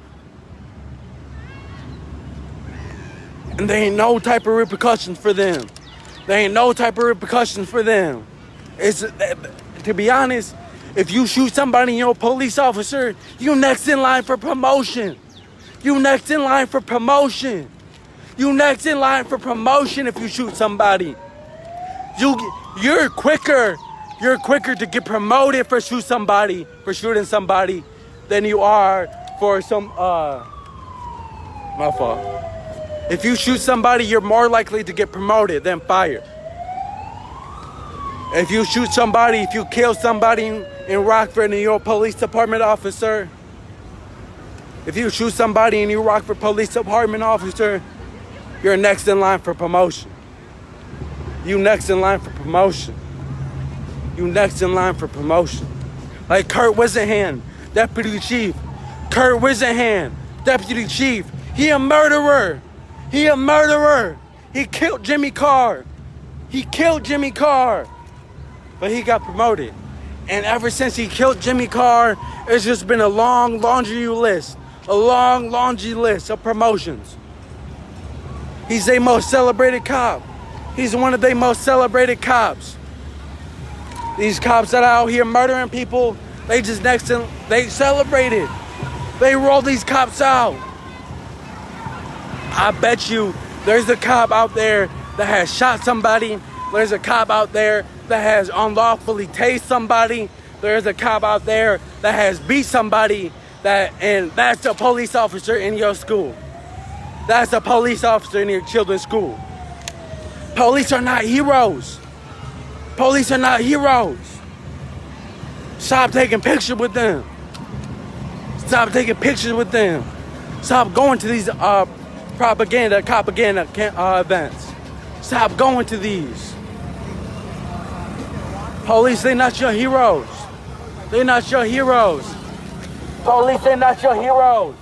And there ain't no type of repercussions for them. There ain't no type of repercussions for them. To be honest, if you shoot somebody and you're a police officer, you next in line for promotion. You next in line for promotion. You next in line for promotion if you shoot somebody. You're quicker to get promoted for shooting somebody than you are for some my fault. If you shoot somebody, you're more likely to get promoted than fired. If you shoot somebody, if you kill somebody in Rockford and you're a police department officer, if you shoot somebody and you're a Rockford police department officer, you're next in line for promotion. You next in line for promotion. You next in line for promotion. Like Kurt Whisenhand, deputy chief. Kurt Whisenhand, deputy chief. He a murderer. He a murderer. He killed Jimmy Carr. He killed Jimmy Carr. But he got promoted. And ever since he killed Jimmy Carr, it's just been a long laundry list. A long laundry list of promotions. He's their most celebrated cop. He's one of their most celebrated cops. These cops that are out here murdering people, they celebrated. They roll these cops out. I bet you there's a cop out there that has shot somebody. There's a cop out there that has unlawfully tased somebody. There's a cop out there that has beat somebody, and that's a police officer in your school. That's a police officer in your children's school. Police are not heroes. Police are not heroes. Stop taking pictures with them. Stop taking pictures with them. Stop going to these propaganda events. Stop going to these. Police, they're not your heroes. They're not your heroes. Police, they're not your heroes.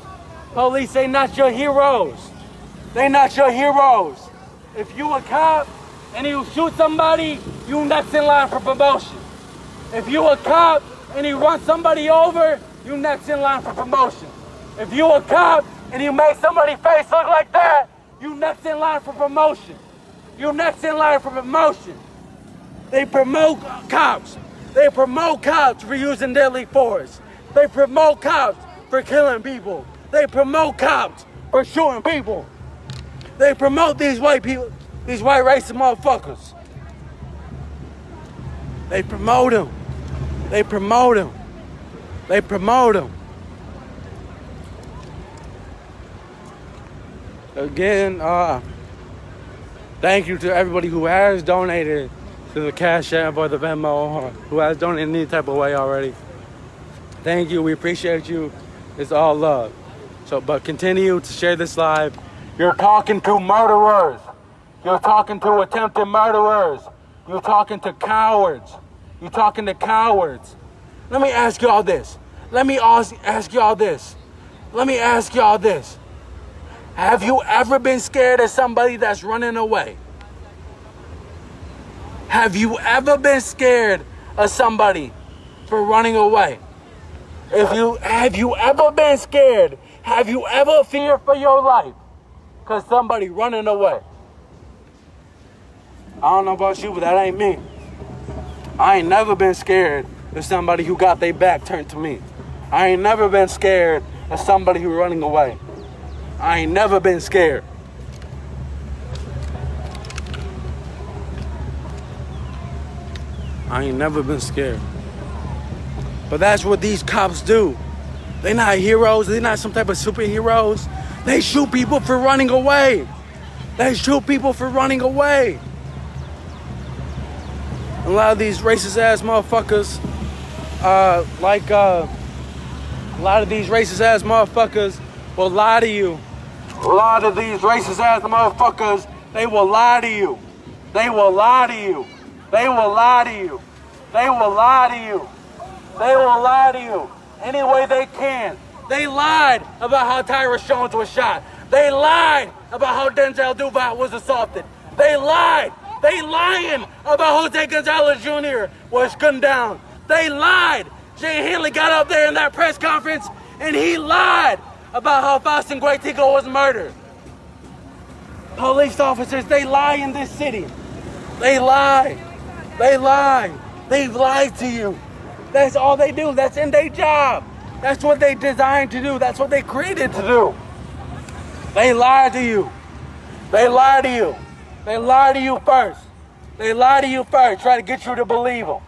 Police, they're not your heroes. They're not your heroes. If you a cop and you shoot somebody, you next in line for promotion. If you a cop and you run somebody over, you next in line for promotion. If you a cop and you make somebody's face look like that, you next in line for promotion. You next in line for promotion. They promote cops. They promote cops for using deadly force. They promote cops for killing people. They promote cops for shooting people. They promote these white people, these white racist motherfuckers. They promote them. They promote them. They promote them. Again, thank you to everybody who has donated to the Cash App or the Venmo, or who has donated in any type of way already. Thank you. We appreciate you. It's all love. But continue to share this live. You're talking to murderers. You're talking to attempted murderers. You're talking to cowards. You're talking to cowards. Let me ask y'all this. Let me ask y'all this. Have you ever been scared of somebody that's running away? Have you ever been scared of somebody for running away? Have you ever been scared? Have you ever feared for your life because somebody running away? I don't know about you, but that ain't me. I ain't never been scared of somebody who got their back turned to me. I ain't never been scared of somebody who running away. I ain't never been scared. I ain't never been scared. But that's what these cops do. They're not heroes. They're not some type of superheroes. They shoot people for running away. They shoot people for running away. A lot of these racist ass motherfuckers, a lot of these racist ass motherfuckers will lie to you. A lot of these racist ass motherfuckers, they will lie to you. They will lie to you. They will lie to you. They will lie to you. They will lie to you any way they can. They lied about how Tyrus Jones was shot. They lied about how Denzel Duval was assaulted. They lied. They lying about Jose Gonzalez Jr. was gunned down. They lied. Jay Hanley got up there in that press conference and he lied about how Faustin Guaitico was murdered. Police officers, they lie in this city. They lie. They lie. They've lied to you. That's all they do. That's in their job. That's what they designed to do. That's what they created to do. They lie to you. They lie to you. They lie to you first. They lie to you first. Try to get you to believe them.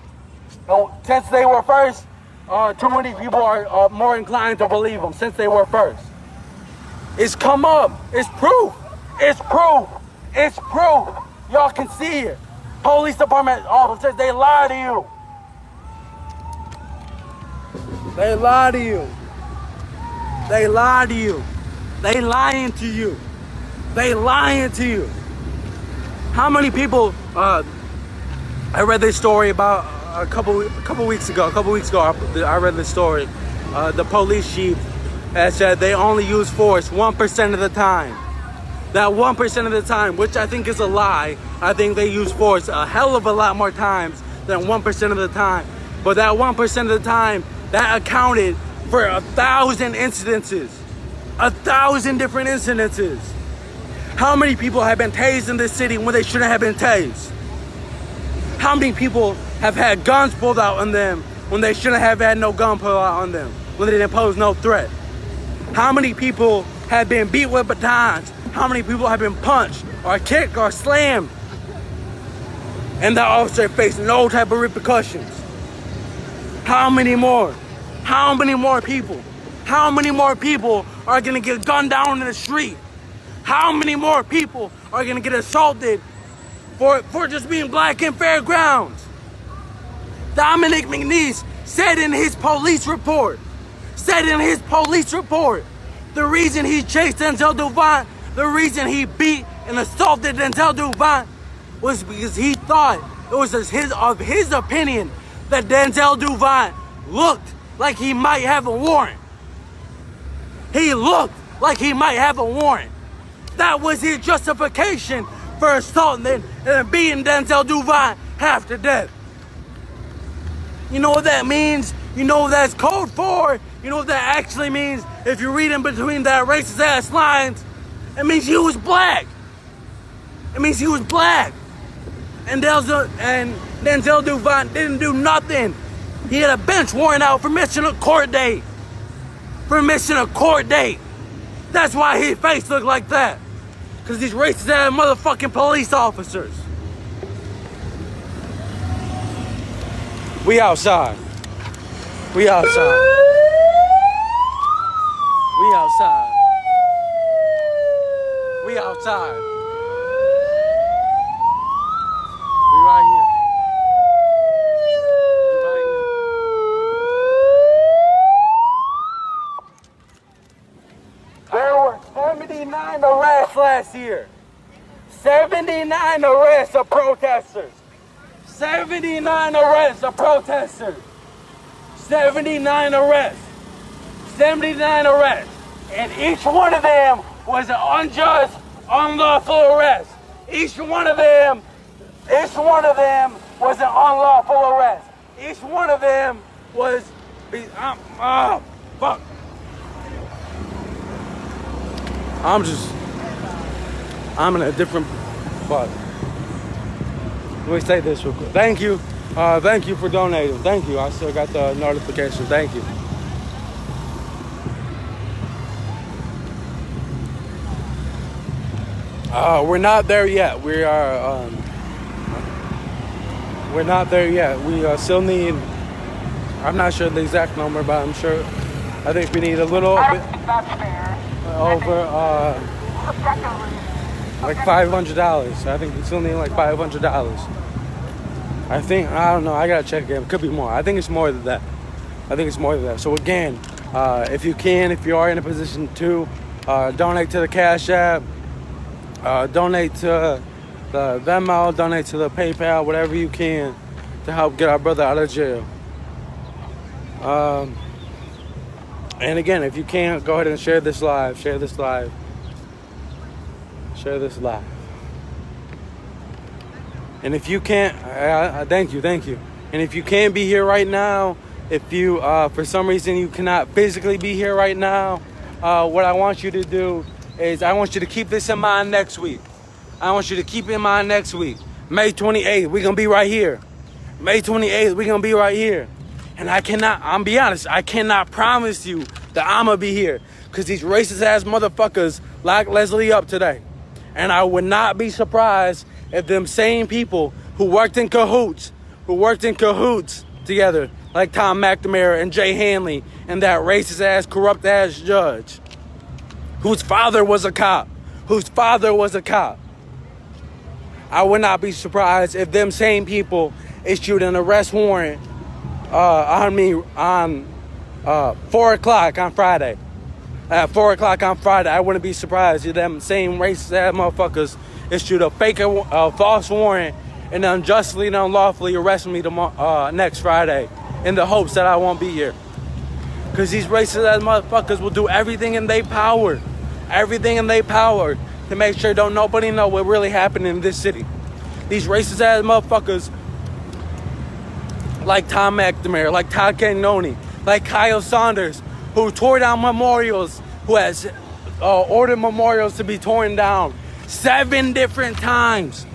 So, since they were first, too many people are more inclined to believe them since they were first. It's come up. It's proof. It's proof. It's proof. Y'all can see it. Police department officers, they lie to you. They lie to you. They lie to you. They lying to you. They lying to you. How many people, I read this story about a couple weeks ago. I read this story. The police chief had said they only use force 1% of the time. That 1% of the time, which I think is a lie. I think they use force a hell of a lot more times than 1% of the time. But that 1% of the time, that accounted for 1,000 incidences. 1,000 different incidences. How many people have been tased in this city when they shouldn't have been tased? How many people have had guns pulled out on them when they shouldn't have had no gun pulled out on them, when they didn't pose no threat? How many people have been beat with batons? How many people have been punched or kicked or slammed and that officer faced no type of repercussions? How many more? How many more people? How many more people are gonna get gunned down in the street? How many more people are gonna get assaulted for just being black in fairgrounds? Dominic McNeese said in his police report, the reason he chased Denzel Duvant, the reason he beat and assaulted Denzel Duvant was because he thought it was his opinion that Denzel Duvant looked like he might have a warrant. He looked like he might have a warrant. That was his justification for assaulting and beating Denzel Duvant half to death. You know what that means? You know what that's code for? You know what that actually means? If you read in between that racist ass lines, it means he was black. It means he was black. And Denzel Duvant didn't do nothing. He had a bench warrant out for missing a court date. That's why his face looked like that. Because these racist ass motherfucking police officers. We outside. We outside. We outside. We outside. We right here. We right here. There were 79 arrests last year. 79 arrests of protesters. 79 arrests of protesters. 79 arrests. 79 arrests. And each one of them was an unjust, unlawful arrest. Each one of them was an unlawful arrest. Each one of them was, fuck. I'm in a different spot. Let me say this real quick. Thank you. Thank you for donating. Thank you. I still got the notification. Thank you. We're not there yet. We're not there yet. We still need I'm not sure the exact number, but I'm sure. I think we need a little bit over like $500. I think we still need like $500. I think, I don't know, I gotta check again. It could be more. I think it's more than that. So again, if you can, if you are in a position to, donate to the Cash App, donate to the Venmo, donate to the PayPal, whatever you can to help get our brother out of jail. And again, if you can, go ahead and share this live. And if you can't, thank you. And if you can't be here right now, if you, for some reason, you cannot physically be here right now, what I want you to do is I want you to keep this in mind next week. May 28th, we're going to be right here. And I'm be honest, I cannot promise you that I'm going to be here. Because these racist ass motherfuckers locked Leslie up today. And I would not be surprised if them same people who worked in cahoots together, like Tom McNamara and Jay Hanley and that racist ass, corrupt ass judge, whose father was a cop. I would not be surprised if them same people issued an arrest warrant on me on 4 o'clock on Friday. At 4 o'clock on Friday, I wouldn't be surprised if them same racist ass motherfuckers issued a fake false warrant and unjustly and unlawfully arrest me next Friday in the hopes that I won't be here. Because these racist ass motherfuckers will do everything in their power to make sure don't nobody know what really happened in this city. These racist ass motherfuckers like Tom McNamara, like Todd Cagnoni, like Kyle Saunders, who tore down memorials, who has ordered memorials to be torn down 7 different times.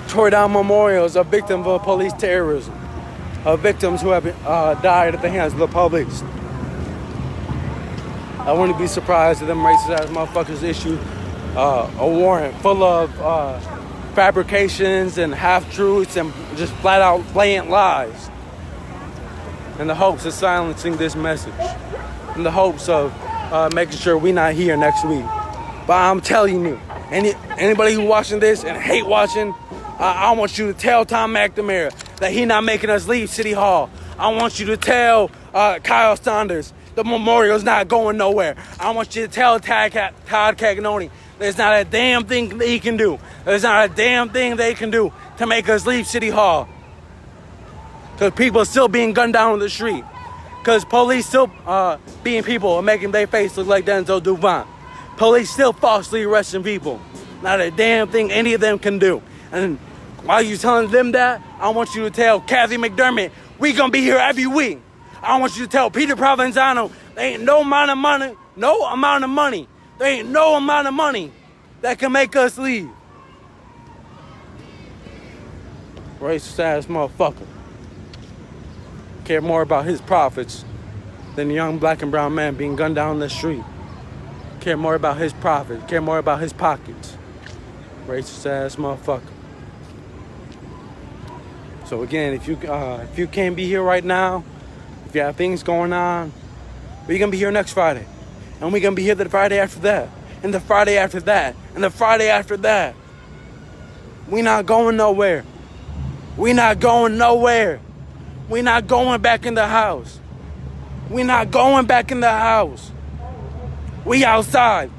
Tore down memorials of victims of police terrorism, of victims who have died at the hands of the police. I wouldn't be surprised if them racist ass motherfuckers issue a warrant full of fabrications and half-truths and just flat-out blatant lies in the hopes of silencing this message, in the hopes of making sure we're not here next week. But I'm telling you, anybody who watching this and hate watching, I want you to tell Tom McNamara that he not making us leave City Hall. I want you to tell Kyle Saunders the memorial's not going nowhere. I want you to tell Todd Cagnoni there's not a damn thing that he can do. There's not a damn thing they can do to make us leave City Hall. Because people are still being gunned down on the street. Because police still beating people and making their face look like Denzel Duvant. Police still falsely arresting people. Not a damn thing any of them can do. And while you telling them that, I want you to tell Kathy McDermott, we gonna be here every week. I want you to tell Peter Provenzano, there ain't no amount of money that can make us leave. Racist ass motherfucker. Care more about his profits than the young black and brown man being gunned down the street. Care more about his profits. Care more about his pockets. Racist ass motherfucker. So again, if you can't be here right now, if you have things going on, we're gonna be here next Friday, and we're gonna be here the Friday after that, and the Friday after that, and the Friday after that. We're not going nowhere. We're not going back in the house. We outside.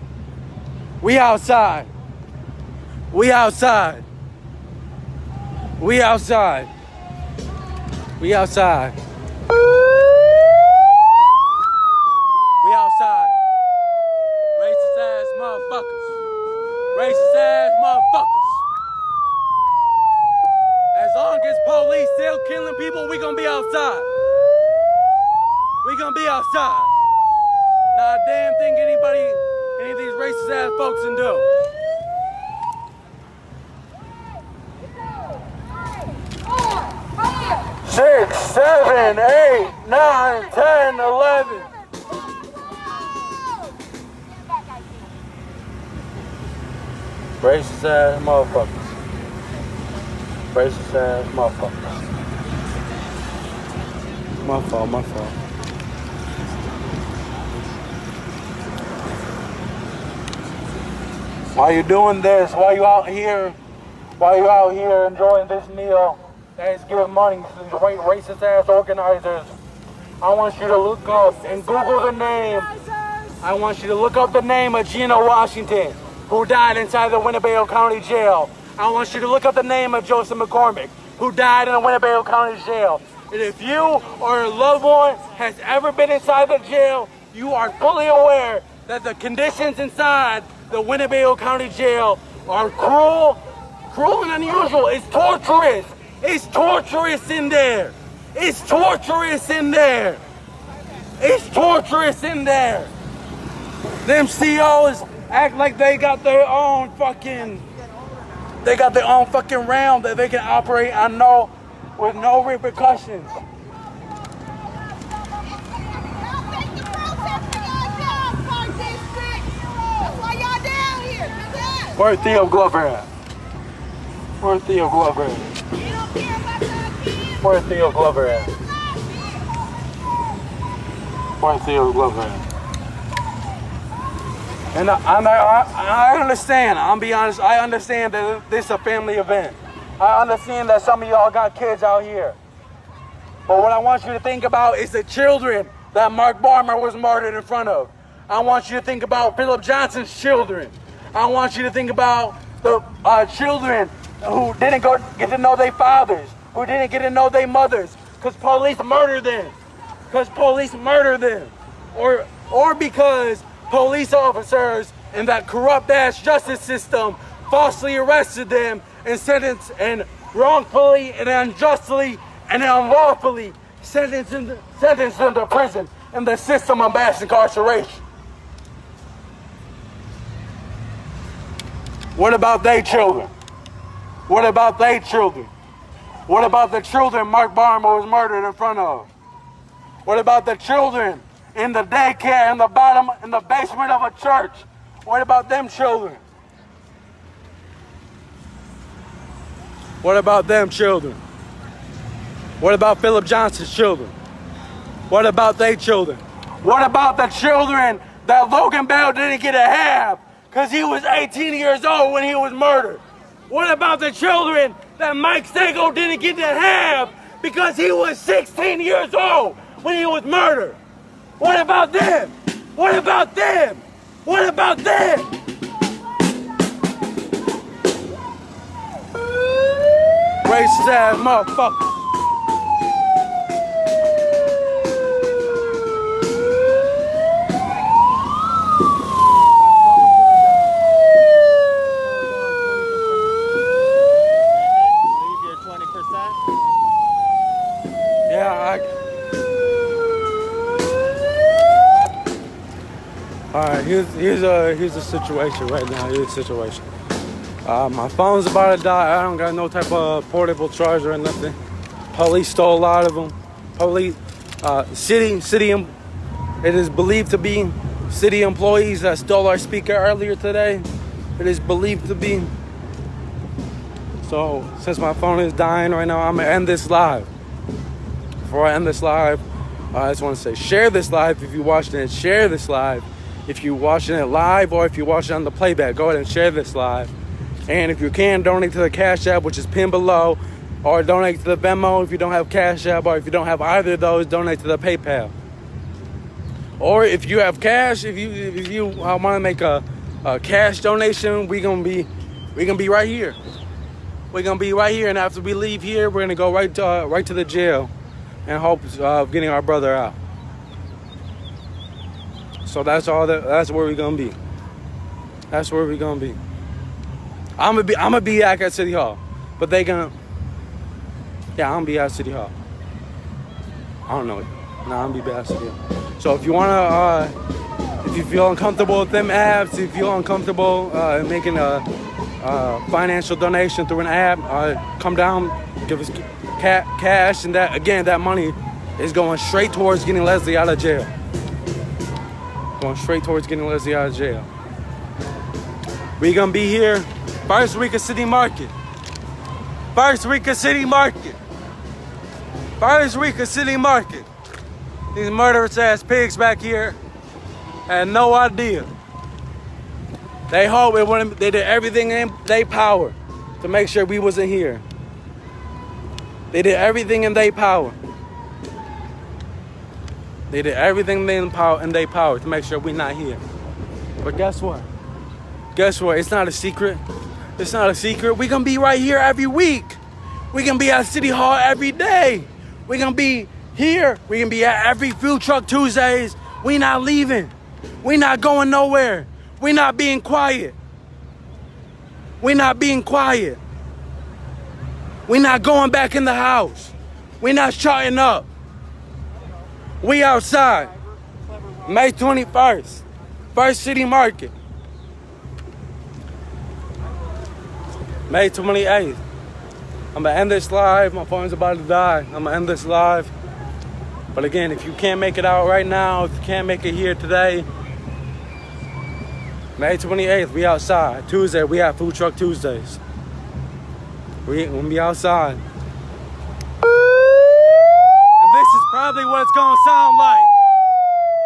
Racist ass motherfuckers. As long as police still killing people, we gonna be outside. Not a damn thing any of these racist ass folks can do. 6, 7, 8, 9, 10, 11. Racist ass motherfuckers. My fault, my fault. While you're doing this, while you out here enjoying this meal that is giving money to these racist ass organizers, I want you to look up and Google the name. I want you to look up the name of Gina Washington, who died inside the Winnebago County Jail. I want you to look up the name of Joseph McCormick, who died in the Winnebago County Jail. And if you or a loved one has ever been inside the jail, you are fully aware that the conditions inside the Winnebago County Jail are cruel and unusual. It's torturous. It's torturous in there. It's torturous in there. It's torturous in there. Them COs act like they got their own fucking realm that they can operate on with no repercussions. Y'all take the protest for y'all job, Park District. That's why y'all down here. Cause Where's Theo Glover at? Where's Theo Glover at? you don't care about y'all kids. Where's Theo Glover at? Where's Theo Glover at? And I understand. I'll be honest. I understand that this is a family event. I understand that some of y'all got kids out here. But what I want you to think about is the children that Mark Barmer was murdered in front of. I want you to think about Philip Johnson's children. I want you to think about the children who didn't get to know their fathers, who didn't get to know their mothers, because police murdered them. Or because police officers in that corrupt ass justice system falsely arrested them and sentenced and wrongfully and unjustly and unlawfully sentenced them to prison in the system of mass incarceration. What about their children? What about their children? What about the children Mark Barmer was murdered in front of? What about the children in the daycare in the basement of a church? What about them children? What about them children? What about Philip Johnson's children? What about their children? What about the children that Logan Bell didn't get to have because he was 18 years old when he was murdered? What about the children that Mike Sago didn't get to have because he was 16 years old when he was murdered? What about them? What about them? What about them? Racist ass motherfucker. Alright, here's a situation right now. Here's a situation. My phone's about to die. I don't got no type of portable charger or nothing. Police stole a lot of them. Police, it is believed to be city employees that stole our speaker earlier today. It is believed to be. So, since my phone is dying right now, I'm gonna end this live. Before I end this live, I just want to say, share this live if you're watching it. Share this live if you're watching it live, or if you're watching it on the playback. Go ahead and share this live. And if you can, donate to the Cash App, which is pinned below, or donate to the Venmo if you don't have Cash App, or if you don't have either of those, donate to the PayPal. Or if you have cash, if you want to make a cash donation, we're gonna be right here. We're gonna be right here, and after we leave here, we're gonna go right to the jail, in hopes of getting our brother out. So that's where we're gonna be. That's where we're gonna be. I'm gonna be back at City Hall, but I'm gonna be at City Hall. I don't know. No, I'm gonna be back at City Hall. So if you wanna, if you feel uncomfortable with them apps, if you feel uncomfortable making a financial donation through an app, come down, give us cash, and that money is going straight towards getting Leslie out of jail. Going straight towards getting Leslie out of jail. We're gonna be here first week of City Market. First week of City Market. First week of City Market. These murderous ass pigs back here had no idea. They hope it wouldn't. They did everything in their power to make sure we wasn't here. They did everything in their power. They did everything in their power to make sure we're not here. But guess what? Guess what? It's not a secret. It's not a secret. We're gonna be right here every week. We're gonna be at City Hall every day. We're gonna be here. We're gonna be at every Food Truck Tuesdays. We not leaving. We not going nowhere. We not being quiet. We not being quiet. We not going back in the house. We not shutting up. We outside. May 21st. First City Market. May 28th. I'm gonna end this live. My phone's about to die. I'm gonna end this live. But again, if you can't make it out right now, if you can't make it here today, May 28th, we outside. Tuesday, we have Food Truck Tuesdays. We'll be outside. And this is probably what it's gonna sound